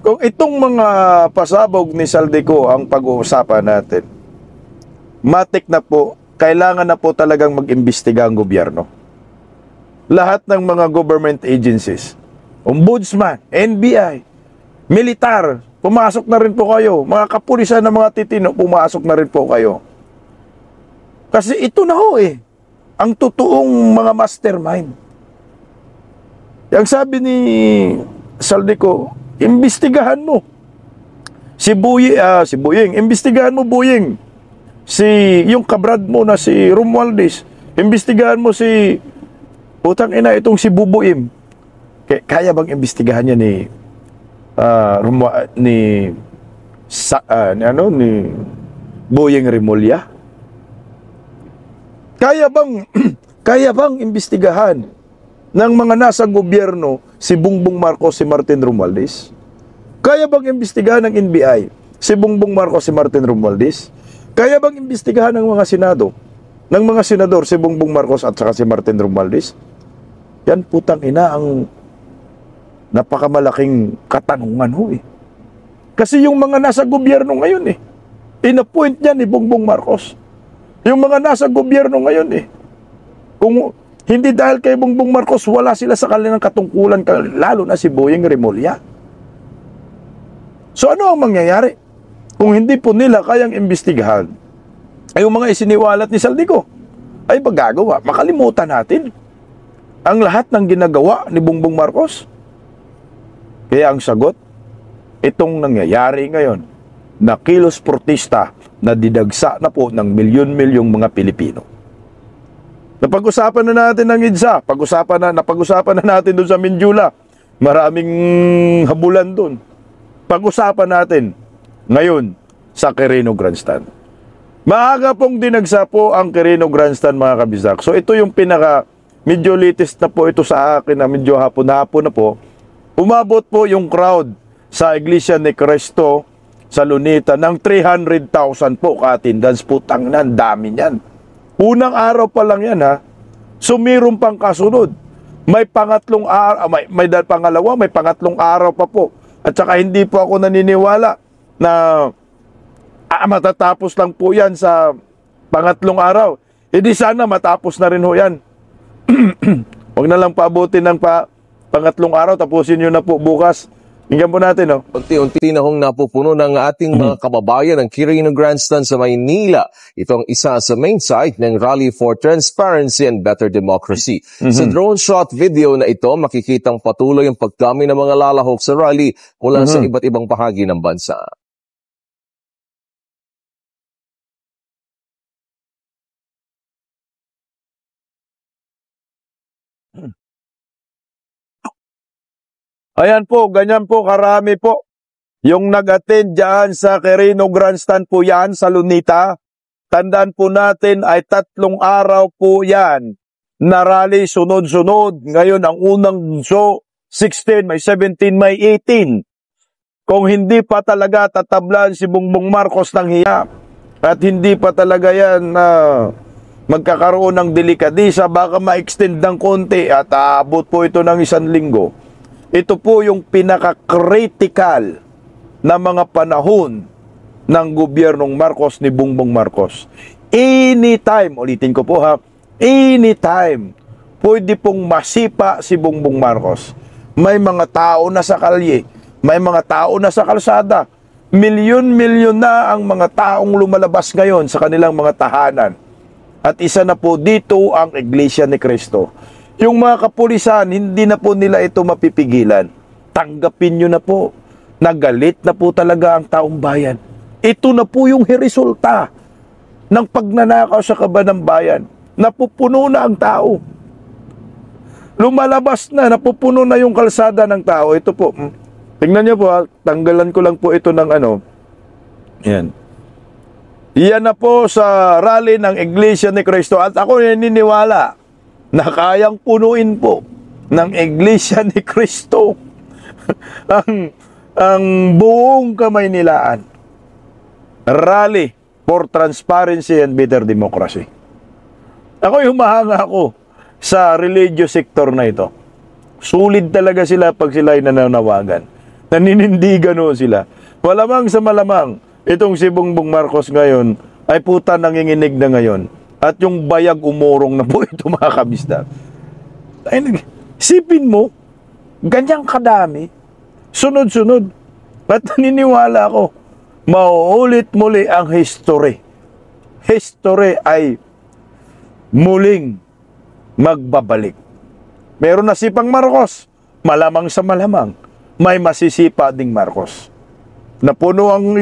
Kung itong mga pasabog ni Saldico ang pag-uusapan natin, matik na po, kailangan na po talagang mag-imbestiga ang gobyerno. Lahat ng mga government agencies, Ombudsman, NBI, militar, pumasok na rin po kayo. Mga kapulisan ng mga titino, pumasok na rin po kayo. Kasi ito na ho eh, ang totoong mga mastermind. Yang sabi ni Saldico, imbestigahan mo. Si Buying, imbestigahan mo Buying. Yung kabrad mo na si Romualdez, imbestigahan mo si Putang ina, itong si Bubuim. Kaya bang imbestigahan niya ni Boyeng Rimulya? Kaya bang imbestigahan ng mga nasa gobyerno si Bongbong Marcos, si Martin Romualdez? Kaya bang imbestigahan ng NBI si Bongbong Marcos, si Martin Romualdez? Kaya bang imbestigahan ng mga senador si Bongbong Marcos at saka si Martin Romualdez? Yan putang ina ang napakamalaking katanungan ho eh. Kasi yung mga nasa gobyerno ngayon eh, in-appoint niya ni Bongbong Marcos. Yung mga nasa gobyerno ngayon eh, kung hindi dahil kay Bongbong Marcos, wala sila sa kanilang katungkulan, lalo na si Boyeng Rimulya. So ano ang mangyayari kung hindi po nila kayang imbestigahan ay yung mga isiniwalat ni Saldico? Ay magagawa, makalimutan natin ang lahat ng ginagawa ni Bongbong Marcos. Kaya ang sagot, itong nangyayari ngayon na kilos protesta na didagsa na po ng milyon-milyong mga Pilipino. Napag-usapan na natin ng EDSA, napag-usapan na natin doon sa Minjula. Maraming habulan doon. Pag-usapan natin ngayon sa Quirino Grandstand. Maaga pong dinagsa po ang Quirino Grandstand, mga kabisdak. So ito yung medyo latest na po ito sa akin na medyo hapon-hapon na po. Umabot po yung crowd sa Iglesia ni Cristo sa Lunita ng 300,000 po ka-attendance. Putang na, dami niyan. Unang araw pa lang yan ha. Sumirum pang kasunod. May pangatlong araw, may pangalawa, may pangatlong araw pa po. At saka hindi po ako naniniwala na matatapos lang po yan sa pangatlong araw. Hindi sana matapos na rin ho yan. Huwag na lang paabutin ng pangatlong araw, tapusin nyo na po bukas. Hinggan po natin, no? Unti-unti na hong napupuno ng ating mga kababayan ng Quirino Grandstand sa Maynila. Ito ang isa sa main site ng Rally for Transparency and Better Democracy. Sa drone shot video na ito, makikitang patuloy ang pagdami ng mga lalahok sa rally mula sa iba't ibang bahagi ng bansa. Ayan po, ganyan po, karami po. Yung nag-attend dyan sa Quirino Grandstand po yan, sa Lunita. Tandaan po natin ay 3 araw po yan na rally sunod-sunod. Ngayon, ang unang show, 16, may 17, may 18. Kung hindi pa talaga tatablan si Bongbong Marcos ng hiya at hindi pa talaga yan magkakaroon ng delikadisa, baka ma-extend ng konti at aabot po ito ng 1 linggo. Ito po yung pinaka-critical na mga panahon ng gobyernong Marcos ni Bongbong Marcos. Anytime, ulitin ko po ha, anytime, pwede pong masipa si Bongbong Marcos. May mga tao na sa kalye, may mga tao na sa kalsada, milyon-milyon na ang mga taong lumalabas ngayon sa kanilang mga tahanan. At isa na po dito ang Iglesia ni Cristo. Yung mga kapulisan, hindi na po nila ito mapipigilan. Tanggapin nyo na po. Nagalit na po talaga ang taong bayan. Ito na po yung resulta ng pagnanakaw sa kaban ng bayan. Napupuno na ang tao. Lumalabas na, napupuno na yung kalsada ng tao. Ito po, tingnan nyo po ha, tanggalan ko lang po ito ng yan. Iyan na po sa rally ng Iglesia ni Cristo. At ako naniniwala na kayang punuin po ng Iglesia ni Cristo ang buong Kamaynilaan. Rally for Transparency and Better Democracy. Ako humahanga ako sa religious sector na ito. Sulit talaga sila pag sila ay nananawagan. Naninindigan ho sila. Malamang sa malamang, itong si Bongbong Marcos ngayon ay puta nanginginig na ngayon. At yung bayag umurong na po ito, mga kabisdak. Sipin mo, ganyang kadami, sunod-sunod. At naniniwala ako, mauulit muli ang history. History ay muling magbabalik. Meron na sipang Marcos, malamang sa malamang, may masisipa ding Marcos. Napuno ang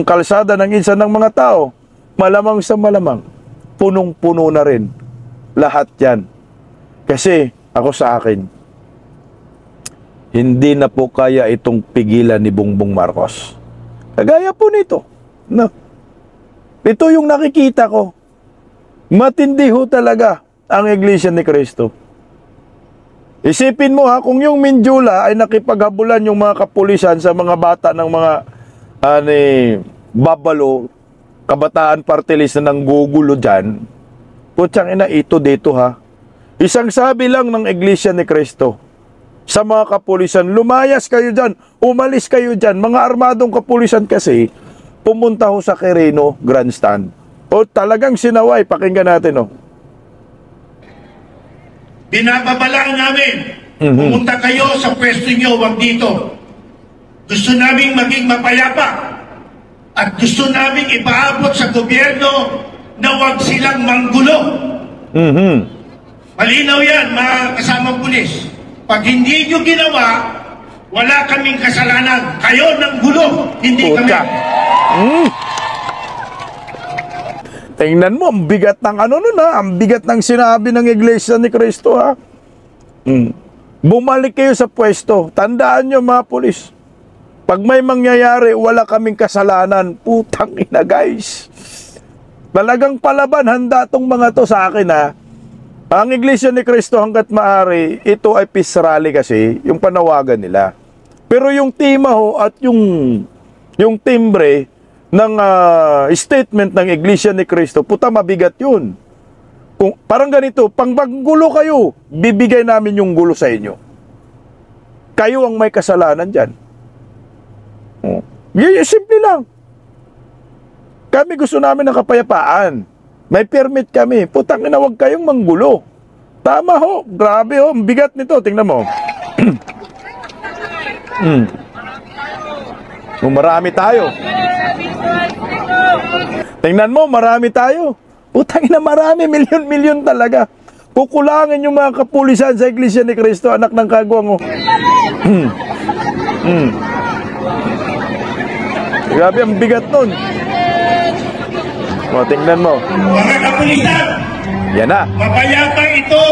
kalsada ng insa ng mga tao, malamang sa malamang, punong-puno na rin lahat yan Kasi, ako sa akin, hindi na po kaya itong pigilan ni Bongbong Marcos. Kagaya po nito. No. Ito yung nakikita ko. Matindi ho talaga ang Iglesia ni Cristo. Isipin mo ha, kung yung Minjula ay nakipaghabulan yung mga kapulisan sa mga bata ng mga babalo, kabataan party list na nanggugulo dyan, putsang ina, ito dito ha. Isang sabi lang ng Iglesia ni Cristo sa mga kapulisan, lumayas kayo dyan, umalis kayo dyan. Mga armadong kapulisan kasi, pumunta ho sa Quirino Grandstand. O talagang sinaway, pakinggan natin o. Binababalaan namin, pumunta kayo sa pwesto nyo, wag dito. Gusto namin maging mapayapa at gusto namin ipaabot sa gobyerno na wag silang manggulo. Malinaw yan, mga kasamang pulis. Pag hindi nyo ginawa, wala kaming kasalanan. Kayo ng gulo, hindi kami. Tingnan mo, ang bigat ng ano nun ha, ang bigat ng sinabi ng Iglesia ni Cristo ha. Bumalik kayo sa pwesto. Tandaan nyo mga pulis, pag may mangyayari, wala kaming kasalanan. Putang ina guys. Talagang palaban, handa tong mga to sa akin ha. Ang Iglesia ni Cristo hanggat maaari, ito ay peace rally kasi, yung panawagan nila. Pero yung tema ho at yung timbre ng statement ng Iglesia ni Cristo, puta mabigat yun. Kung, parang ganito, pang gulo kayo, bibigay namin yung gulo sa inyo. Kayo ang may kasalanan dyan. Simple lang. Kami gusto namin ng kapayapaan. May permit kami. Putang ina, huwag kayong manggulo. Tama ho. Grabe ho. Ang bigat nito. Tingnan mo. Marami tayo. Tingnan mo, marami tayo. Putang ina, marami. Milyon-milyon talaga. Kukulangin yung mga kapulisan sa Iglesia ni Cristo, anak ng kagwang. Grabe, ang bigat nun. O, tingnan mo. Mga kapulisan, yan na. mapayapa ito.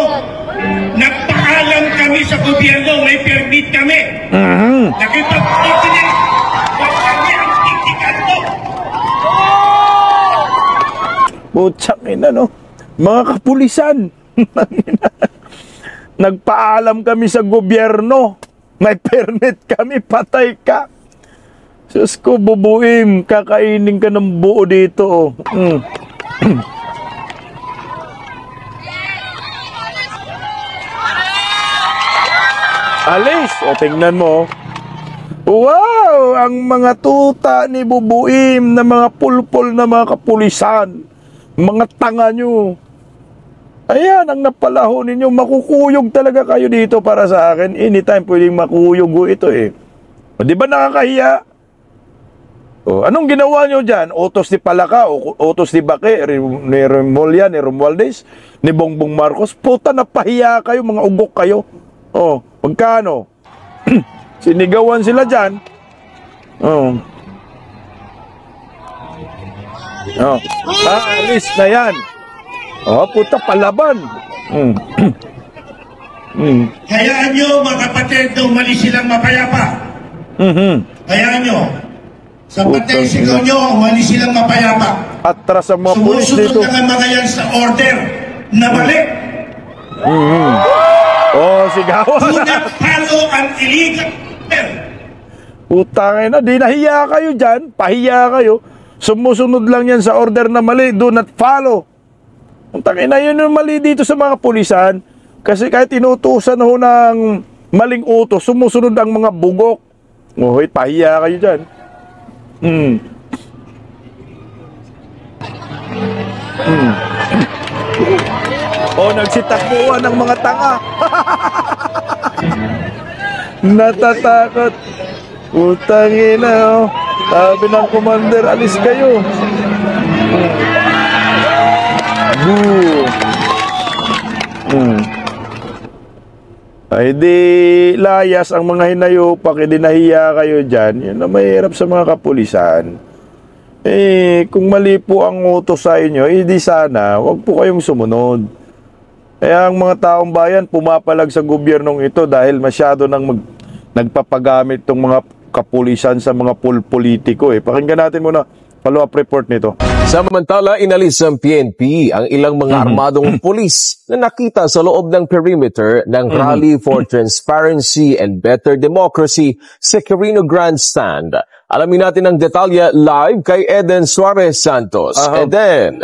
Nagpaalam kami sa gobyerno, may permit kami. Nakipag-coordinate. Huwag kami ang tiktikan to. Putsang ina, no? Mga kapulisan. Nagpaalam kami sa gobyerno. May permit kami, patay ka. Sus ko, bubuim, kakainin ka ng buo dito. Alis, o tingnan mo. Wow, ang mga tuta ni bubuim na mga pulpol na mga kapulisan. Mga tanga nyo. Ayan, ang napalaho ninyo, makukuyog talaga kayo dito para sa akin. Anytime pwedeng makuyog ito eh. O, di ba nakakahiya? O, anong ginawa nyo dyan? Utos ni Palaka, utos ni Bake, ni Remulla, ni Romualdez, ni Bongbong Marcos. Puta, napahiya kayo, mga ugok kayo. O, magkano? Sinigawan sila dyan. O. O. Alis na yan. O, puta, palaban. Hayaan nyo, mga kapatid, na umalis silang mapayapa. Hayaan nyo. Sa pagkaisigaw nyo, umalis silang mapayapa. Atras ang mga pulis dito. Sumusunod na mga yan sa order na balik. Oh, sigawan. Do not follow an illegal order. Putangin na, di nahiya kayo dyan. Pahiya kayo. Sumusunod lang yan sa order na mali. Do not follow. Putangin na, yun yung mali dito sa mga pulisan. Kasi kahit tinutusan ho ng maling utos, sumusunod ang mga bugok. Oh, pahiya kayo dyan. Oh, nagsitakbuhan ng mga tanga. Natatakot. Putangin na, oh. Sabi ng commander, alis kayo. Ay di layas ang mga hinayupak, di nahiya kayo dyan. Yun na mahirap sa mga kapulisan. Eh, kung mali po ang utos sa inyo, di sana, wag po kayong sumunod. Kaya ang mga taong bayan pumapalag sa gobyernong ito dahil masyado nang nagpapagamit tong mga kapulisan sa mga politiko eh. Pakinggan natin muna follow-up report nito. Samantala, inalis ng PNP ang ilang mga armadong pulis na nakita sa loob ng perimeter ng Rally for Transparency and Better Democracy sa Quirino Grandstand. Alamin natin ang detalye live kay Eden Suarez Santos. Eden.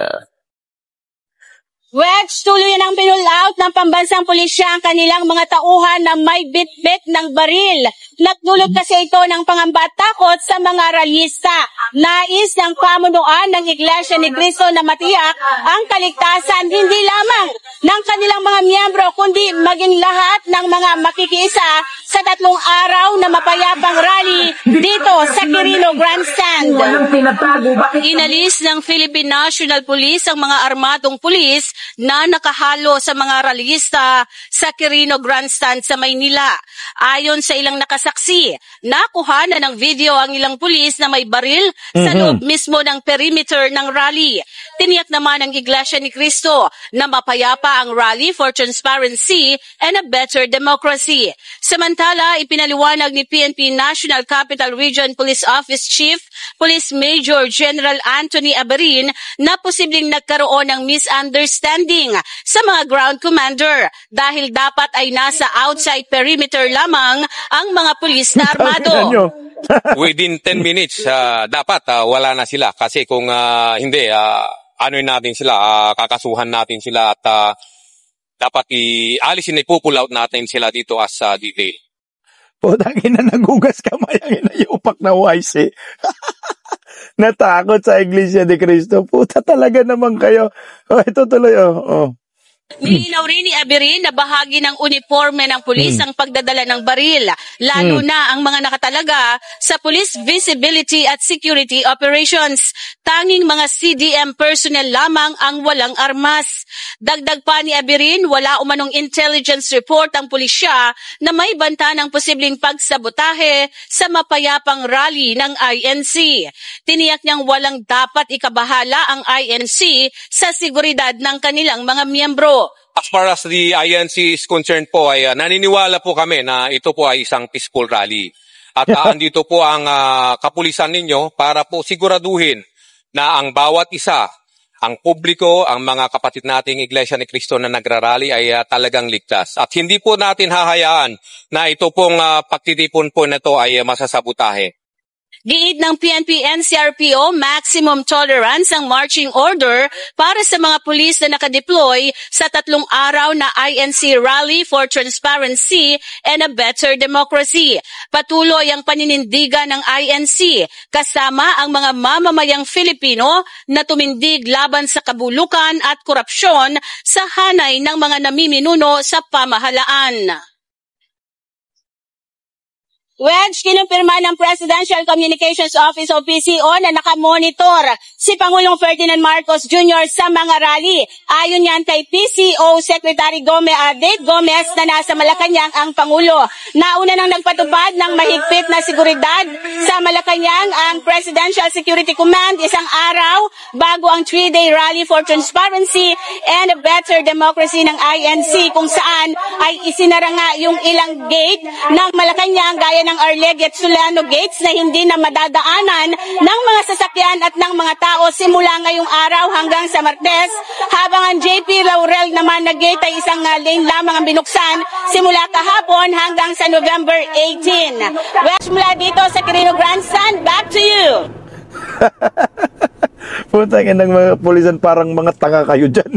Wedge, tuloy ng pinull-out ng pambansang pulisya ang kanilang mga tauhan na may bit-bit ng baril. Nagdulot kasi ito ng pangamba at takot sa mga rallyista. Nais ng pamunuan ng Iglesia ni Cristo na matiyak ang kaligtasan hindi lamang ng kanilang mga miyembro kundi maging lahat ng mga makikiisa sa 3 araw na mapayapang rally dito sa Quirino Grandstand. Inalis ng Philippine National Police ang mga armadong pulis na nakahalo sa mga rallyista sa Quirino Grandstand sa Maynila. Ayon sa ilang nakasaksi, nakuha na ng video ang ilang pulis na may baril sa loob mismo ng perimeter ng rally. Tiniyak naman ng Iglesia ni Cristo na mapayapa ang Rally for Transparency and a Better Democracy. Samantala, ipinaliwanag ni PNP National Capital Region Police Office Chief Police Major General Anthony Aberin na posibleng nagkaroon ng misunderstanding sa mga ground commander dahil dapat ay nasa outside perimeter lamang ang mga pulis na armado. Within 10 minutes, dapat wala na sila kasi kung hindi, natin sila, kakasuhan natin sila at dapat ialisin, ipupull out natin sila dito as detail. Putangin na nagugas kamay ang inayupak na wise eh. Natakot sa Iglesia ni Cristo. Puta talaga naman kayo. Ito tuloy Nilinaw rin ni Aberin na bahagi ng uniforme ng pulis ang pagdadala ng baril, lalo na ang mga nakatalaga sa Police Visibility at Security Operations. Tanging mga CDM personnel lamang ang walang armas. Dagdag pa ni Aberin, wala umanong intelligence report ang pulisya na may banta ng posibleng pagsabotahe sa mapayapang rally ng INC. Tiniyak niyang walang dapat ikabahala ang INC sa seguridad ng kanilang mga miyembro. As far as the INC is concerned po, ay naniniwala po kami na ito po ay isang peaceful rally. At andito po ang kapulisan ninyo para po siguraduhin na ang bawat isa, ang publiko, ang mga kapatid nating Iglesia ni Cristo na nagrarally ay talagang ligtas. At hindi po natin hahayaan na ito pong pagtitipon po na ito ay masasabutahe. Giit ng PNP NCRPO, maximum tolerance ang marching order para sa mga pulis na nakadeploy sa 3 araw na INC Rally for Transparency and a Better Democracy. Patuloy ang paninindigan ng INC kasama ang mga mamamayang Filipino na tumindig laban sa kabulukan at korupsyon sa hanay ng mga namiminuno sa pamahalaan. Wedge, kinumpirma ng Presidential Communications Office o PCO na nakamonitor si Pangulong Ferdinand Marcos Jr. sa mga rally. Ayon yan kay PCO Secretary Dave Gomez na nasa Malacanang ang Pangulo. Nauna nang nagpatupad ng mahigpit na seguridad sa Malacanang ang Presidential Security Command isang araw bago ang 3-day Rally for Transparency and a Better Democracy ng INC kung saan ay isinara nga yung ilang gate ng Malacanang gaya ng Arlegue at Solano Gates na hindi na madadaanan ng mga sasakyan at ng mga tao simula ngayong araw hanggang sa Martes, habang ang JP Laurel naman na gate ay isang lane lamang ang binuksan simula kahapon hanggang sa November 18. Wedge, mula dito sa Quirino Grandstand, back to you! Putangin ng mga pulisan, parang mga tanga kayo dyan.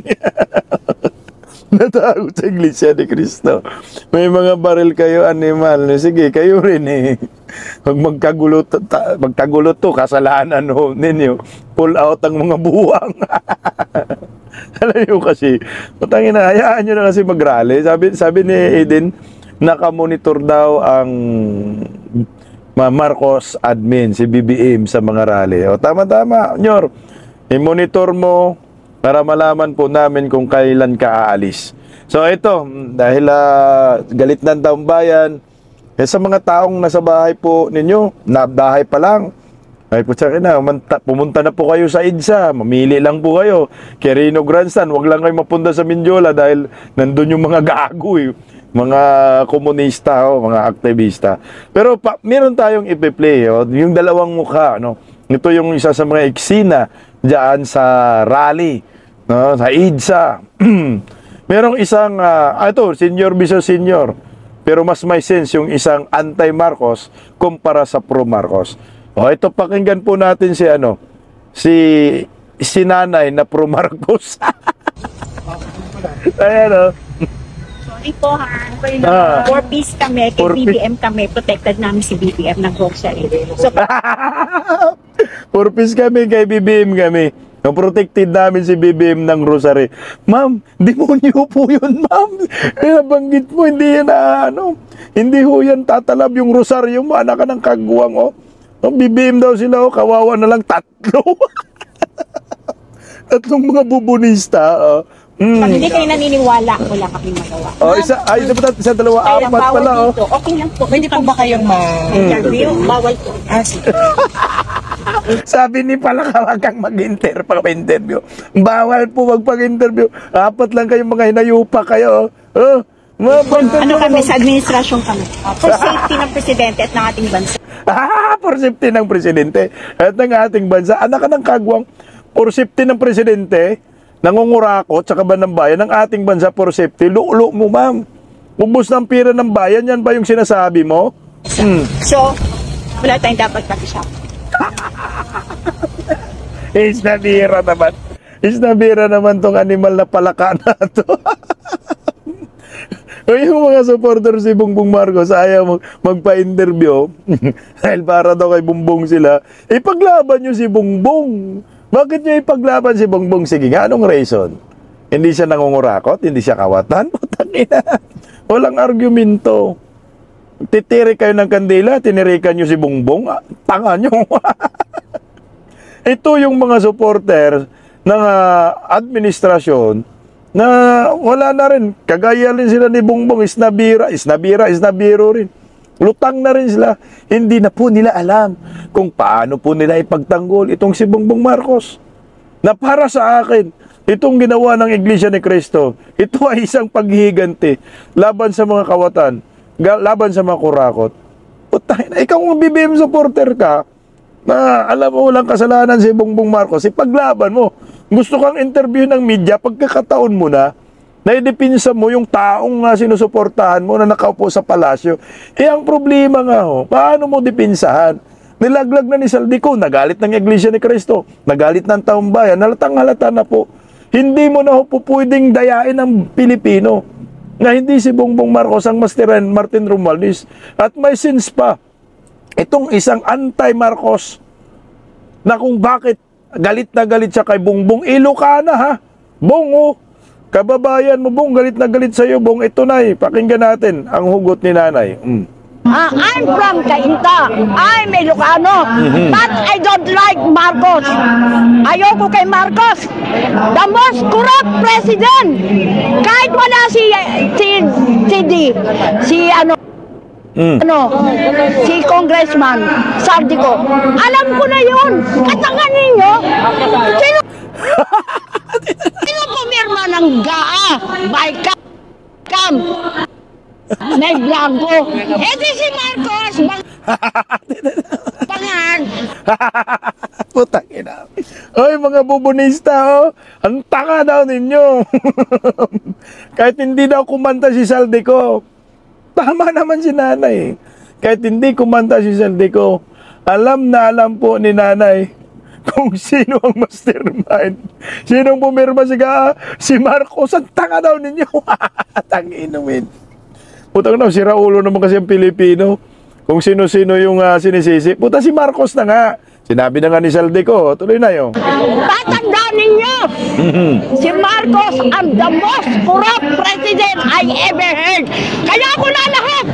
Natakot sa Iglesia ni Cristo. May mga baril kayo, animal. Sige, kayo rin eh. Pag magkagulo to, kasalanan ho ninyo. Pull out ang mga buwang. Alam nyo kasi, putangin na, hayaan nyo na kasi mag-rally. Sabi ni Eden, nakamonitor daw ang Marcos admin, si BBM sa mga rally. O tama-tama, Nyor. I-monitor mo para malaman po namin kung kailan ka aalis. So ito, dahil galit na ang bayan, sa mga taong nasa bahay po ninyo, na bahay pa lang, Ay po sa akin na, pumunta na po kayo sa EDSA, mamili lang po kayo. Quirino Grandstand, wag lang kayo mapunta sa Mindiola dahil nandun yung mga gago mga komunista o mga aktivista. Pero meron tayong ipi-play, yung dalawang mukha, no? Ito yung isa sa mga eksena diyan sa rally, no? Sa EDSA. Merong isang, ito, senior bisa senior. Pero mas may sense yung isang anti-Marcos kumpara sa pro-Marcos. O ito, pakinggan po natin si nanay na pro-Marcos. Ayan, Sorry po ha. 4-piece kami, kay BBM kami, protected namin si BBM ng grocery. So, 4-piece kami, kay BBM kami. Protected namin si BBM ng grocery. Ma'am, demonyo po yun, ma'am. Nabanggit mo, hindi yan hindi ho yan tatalab yung rosaryo mo, anak ka ng kagwang, BBM daw sila, kawawa na lang 3. Tatlong mga bubunista, pag hindi kayo naniniwala, wala kaming magawa. Isa, dalawa, 4 pala, dito. Okay lang po. Pwede po ba kayong ma-interview? Bawal po. Sabi ni pala wag kang mag-interview. Bawal po magpag-interview. 4 lang kayong mga hinayupa kayo. Ano kami sa administrasyon kami? For safety ng presidente at ng ating bansa. For safety ng presidente at ng ating bansa. Anak ka ng kagwang, for safety ng presidente, nangungurakot sa kaban ng bayan ng ating bansa for safety. Lulo mo, ma'am. Ubus ng pira ng bayan, yan ba yung sinasabi mo? So, wala tayong dapat pag-usap. Isnabira naman tong animal na palaka na to. Yung mga supporter si Bongbong Marcos ayaw magpa-interview dahil para daw kay Bongbong sila, ipaglaban nyo si Bongbong. Bakit nyo ipaglaban si Bongbong? Sige nga, anong reason? Hindi siya nangungurakot? Hindi siya kawatan? Putangina. Walang argumento. Titirik kayo ng kandila, tinirikan nyo si Bongbong, tanga nyo. Ito yung mga supporter ng administrasyon na wala na rin. Kagaya rin sila ni Bongbong, isnabiro rin. Lutang na rin sila. Hindi na po nila alam kung paano po nila ipagtanggol itong si Bongbong Marcos. Na para sa akin, itong ginawa ng Iglesia ni Cristo, ito ay isang paghihiganti laban sa mga kawatan, laban sa mga kurakot. Ikaw kung BBM supporter ka, na alam mo walang kasalanan si Bongbong Marcos, ipaglaban mo. Gusto kang interview ng media, pagkakataon mo na idepinsa mo yung taong sinusuportahan mo na nakaupo sa palasyo. Ang problema nga paano mo dipinsahan? Nilaglag na ni Saldico, nagalit ng Iglesia ni Cristo, nagalit ng taong bayan, halatang-halata na po. Hindi mo na po pwedeng dayain ng Pilipino na hindi si Bongbong Marcos ang masteran Martin Romualdez. At may sins pa, itong isang anti-Marcos na kung bakit galit na galit siya kay Bongbong, Ilocana ha, Bong kababayan mo Bong, galit na galit sa'yo Bong, ito na pakinggan natin ang hugot ni nanay. I'm from Cainta. I'm Ilocano. But I don't like Marcos. Ayoko kay Marcos. The most corrupt president. Kahit wala si Congressman Saldico. Alam ko na yun. Katangan ninyo. Sino pumirma ng GAA? By Cam. May blanco. Edi si Marcos. Pangan. Putang ina. Oy, mga bubunista, ang tanga daw ninyo. Kahit hindi daw kumanta si Saldico, tama naman si nanay. Kahit hindi kumanta si Saldico, alam na alam po ni nanay kung sino ang mastermind. Sinong pumirma si Marcos, ang tanga daw ninyo. Tanginumin. Putang na, si Raulo naman kasi ang Pilipino. Kung sino-sino yung sinisisi. Puta, si Marcos na nga. Sinabi na nga ni Saldico, tuloy na yun. Tatandaan ninyo, si Marcos ang the most corrupt president I ever heard. Kaya ako na lahat.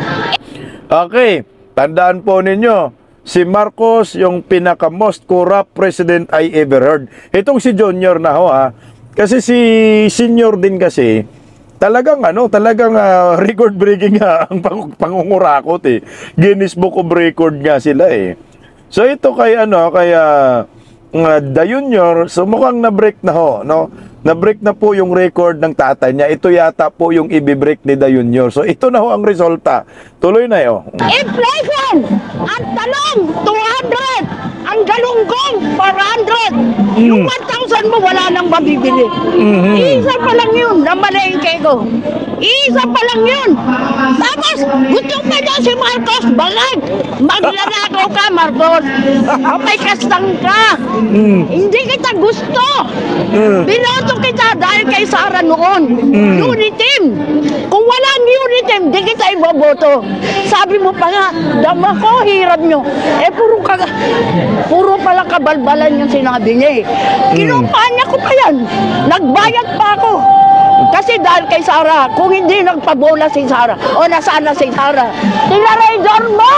Okay, tandaan po ninyo, si Marcos yung pinaka-most corrupt president I ever heard. Itong si Junior na kasi si Senior din kasi, talagang record breaking ang pangungurakot Guinness Book of Record nga sila So ito kay The Junior, so mukhang na-break na ho, no? Na-break na po yung record ng tatay niya. Ito yata po yung i-break ni The Junior. So ito na ho ang resulta. Tuloy na yo. Inflation! Ang talong, 200! Ang galunggong, 400! Yung 1,000 mo, wala nang mabibili. Isa pa lang yun, na malengke ko. Isa pa lang yun. Tapos, gusto pa niya si Marcos, bangag. Maglalagaw ka, Marcos. May kastang ka. Hindi kita gusto. Binoto kita dahil kay Sara noon. Unitim. Kung walang unitim, di kita iboboto. Sabi mo pa nga, dama ko, hirap nyo. Puro pala kabalbalan yung sinabi niya eh. Kinumpanya ko pa yan. Nagbayad pa ako. Kasi dahil kay Sara, kung hindi nagpabola si Sara, o nasana si Sara, tinarador mo!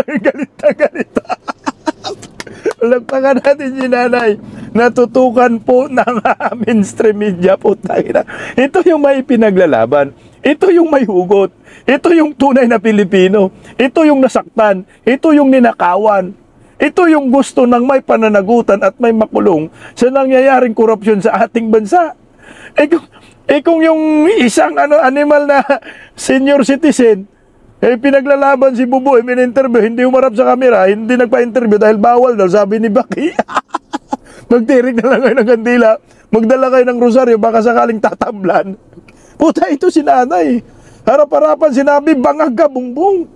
Galit na galit. Lagpakan natin si nanay. Natutukan po ng mainstream media po. Ito yung may pinaglalaban. Ito yung may hugot. Ito yung tunay na Pilipino. Ito yung nasaktan. Ito yung ninakawan. Ito yung gusto ng may pananagutan at may makulong sa nangyayaring korupsyon sa ating bansa. Kung yung isang animal na senior citizen, pinaglalaban si Buboy, min-interview, hindi umarap sa kamera, hindi nagpa-interview dahil bawal daw, sabi ni Baki. Magtirik na lang kayo ng kandila, magdala kayo ng rosaryo, baka sakaling tatablan. Puta, ito si nanay. Harap-harapan sinabi, bangag ka, bungbong.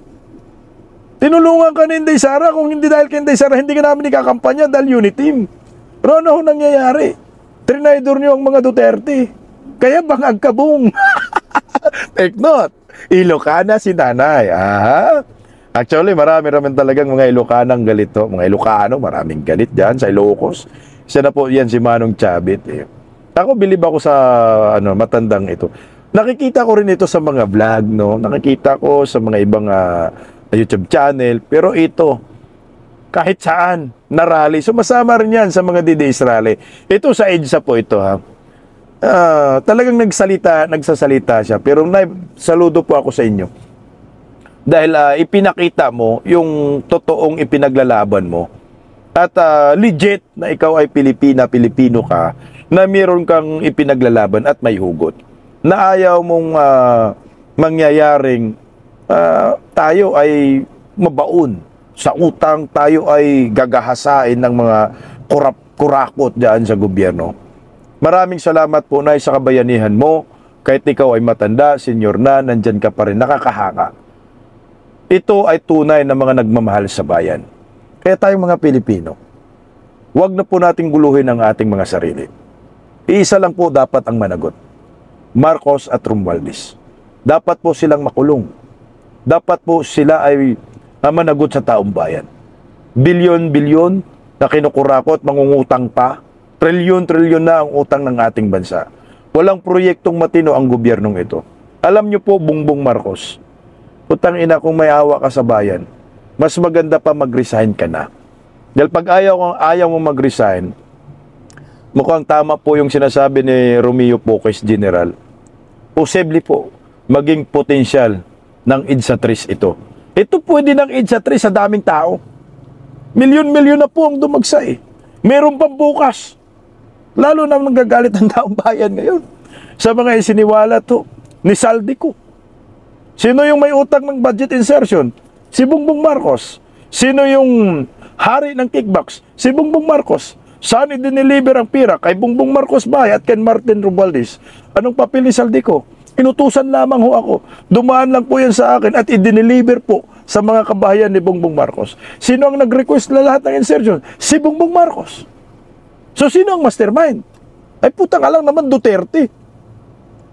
Tinulungan ka ni Inday Sara, kung hindi dahil kay Inday Sara, hindi ka namin ikakampanya dahil unitim. Pero ano ho nangyayari? Trinaydor niyo ang mga Duterte. Kaya bangag ka, bung. Take note. Ilocana si nanay. Actually, marami talagang mga Ilocanang galit to. Mga Ilocano, maraming galit dyan sa Ilocos. Isa na po yan si Manong Chabit. Ako, bilib ako sa matandang ito. Nakikita ko rin ito sa mga vlog, no? Nakikita ko sa mga ibang YouTube channel. Pero ito, kahit saan, na rally. Sumasama rin yan sa mga DDS rally. Ito sa EDSA po ito, ha. Talagang nagsasalita siya. Pero saludo po ako sa inyo. Dahil ipinakita mo yung totoong ipinaglalaban mo. At legit na ikaw ay Pilipino ka, na meron kang ipinaglalaban at may hugot. Na ayaw mong mangyayaring tayo ay mabaon sa utang, tayo ay gagahasain ng mga kurakot dyan sa gobyerno. Maraming salamat po, Nay, sa kabayanihan mo. Kahit ikaw ay matanda, senior na, nandyan ka pa rin, nakakahanga. Ito ay tunay na mga nagmamahal sa bayan. Kaya tayong mga Pilipino, huwag na po nating guluhin ang ating mga sarili. Iisa lang po dapat ang managot. Marcos at Romualdez. Dapat po silang makulong. Dapat po sila ay managot sa taong bayan. Bilyon-bilyon na kinukurakot, mangungutang pa. Trilyon-trilyon na ang utang ng ating bansa. Walang proyektong matino ang gobyernong ito. Alam nyo po, Bongbong Marcos, putang ina, kung may awa ka sa bayan, mas maganda pa mag-resign ka na. Dahil pag ayaw mo mag-resign, mukhang tama po yung sinasabi ni Romeo Poques General. Posible po maging potensyal ng EDSA-3 ito. Ito pwede ng EDSA-3 sa daming tao. Milyon-milyon na po ang dumagsa eh. Meron pang bukas. Lalo na nagagalit ang taong bayan ngayon. Sa mga isiniwala to, ni Saldico. Sino yung may utang ng budget insertion? Si Bongbong Marcos. Sino yung hari ng kickbacks? Si Bongbong Marcos. Saan i-deliver ang pira? Kay Bongbong Marcos ba at kay Martin Romualdez? Anong papel ni Saldico? Inutusan lamang ho ako. Dumaan lang po yan sa akin at i-deliver po sa mga kabahayan ni Bongbong Marcos. Sino ang nag-request na lahat ng insertion? Si Bongbong Marcos. So sino ang mastermind? Ay putang alang naman Duterte.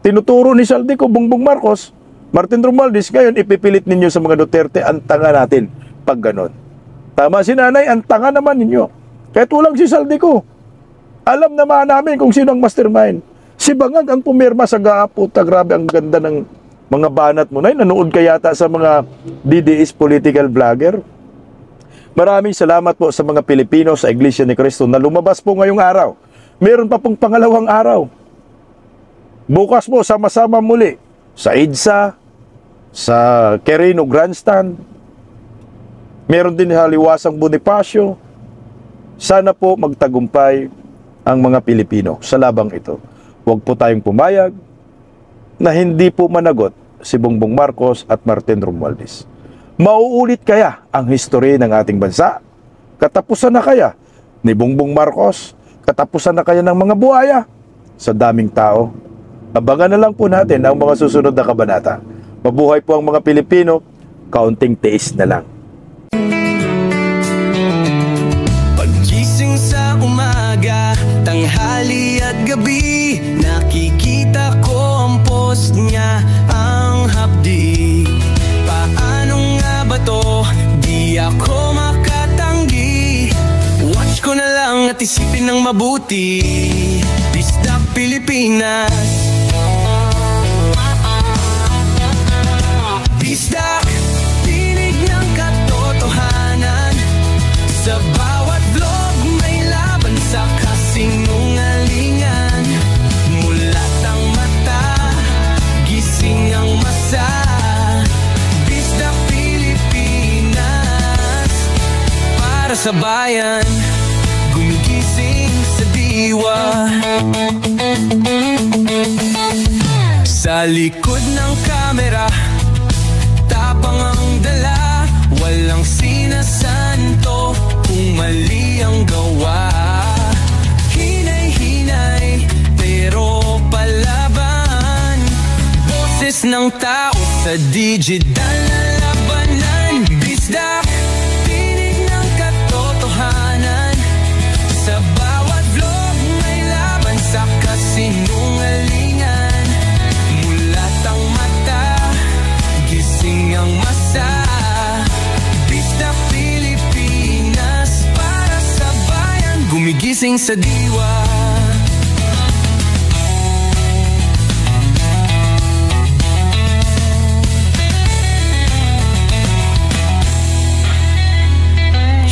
Tinuturo ni Saldico, Bongbong Marcos, Martin Romualdez, ngayon ipipilit ninyo sa mga Duterte, ang tanga natin pag ganon. Tama si nanay, ang tanga naman ninyo. Kahit walang si Saldico. Alam naman namin kung sino ang mastermind. Si Bangag ang pumirma sa puta, grabe ang ganda ng mga banat mo. Nay, nanood ka yata sa mga DDS political vlogger. Maraming salamat po sa mga Pilipino sa Iglesia ni Cristo na lumabas po ngayong araw. Meron pa pong pangalawang araw. Bukas po, sama-sama muli sa EDSA, sa Quirino Grandstand. Meron din haliwasang Bonifacio. Sana po magtagumpay ang mga Pilipino sa labang ito. Huwag po tayong pumayag na hindi po managot si Bongbong Marcos at Martin Romualdez. Mauulit kaya ang history ng ating bansa? Katapusan na kaya ni Bongbong Marcos? Katapusan na kaya ng mga buhaya? Sa daming tao, abangan na lang po natin ang mga susunod na kabanata. Mabuhay po ang mga Pilipino, kaunting tiis na lang. Paggising sa umaga, tanghali at gabi, nakikita ko ang post niya, ang hapdi. Paano nga ba to? Di ako makatanggi. Watch ko na lang at isipin ng mabuti. Bisdak Pilipinas. Bisdak, tinig ng katotohanan. Sa bawat vlog may laban sa kasinungalingan. Mulat ang mata, gising ang masa. Bisdak Pilipinas, para sa bayan, gumigising sa diwa. Sa likod ng kamera, tapang ang dala, walang sinasanto kung mali ang gawa. Hinay-hinay, pero palaban. Boses ng tao sa digital na labanan. Bisdak, tinig ng katotohanan. Sa bawat vlog may laban sa kasinungalingan. Mulat ang mata, gising ang masa. Bisdak Pilipinas, para sa bayan, gumigising sa diwa.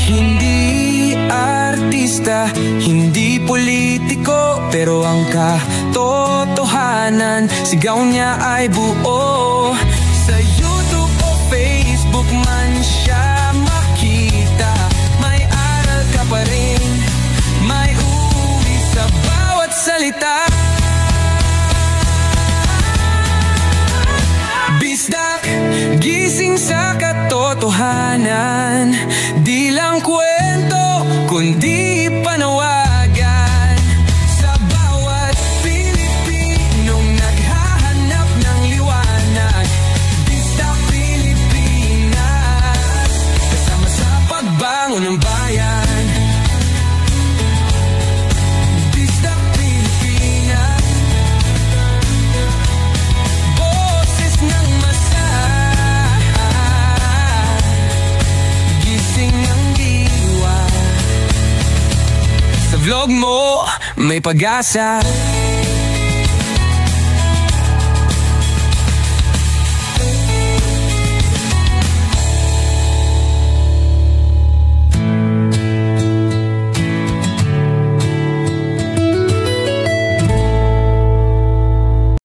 Hindi artista, hindi politiko, pero ang katotohanan, sigaw niya ay buo. Sa YouTube o Facebook man siya makita, may aral ka pa rin, may uwi sa bawat salita. Bisdak, gising sa katotohanan. Di lang kwento, kundi panawagan. Sa bawat Pilipinong naghahanap ng liwanag. Bisdak Pilipinas, kasama sa pagbangon ng bayan. Bisdak Pilipinas, boses ng masa, gising ang diwa. Sa vlog mo may pag-asa.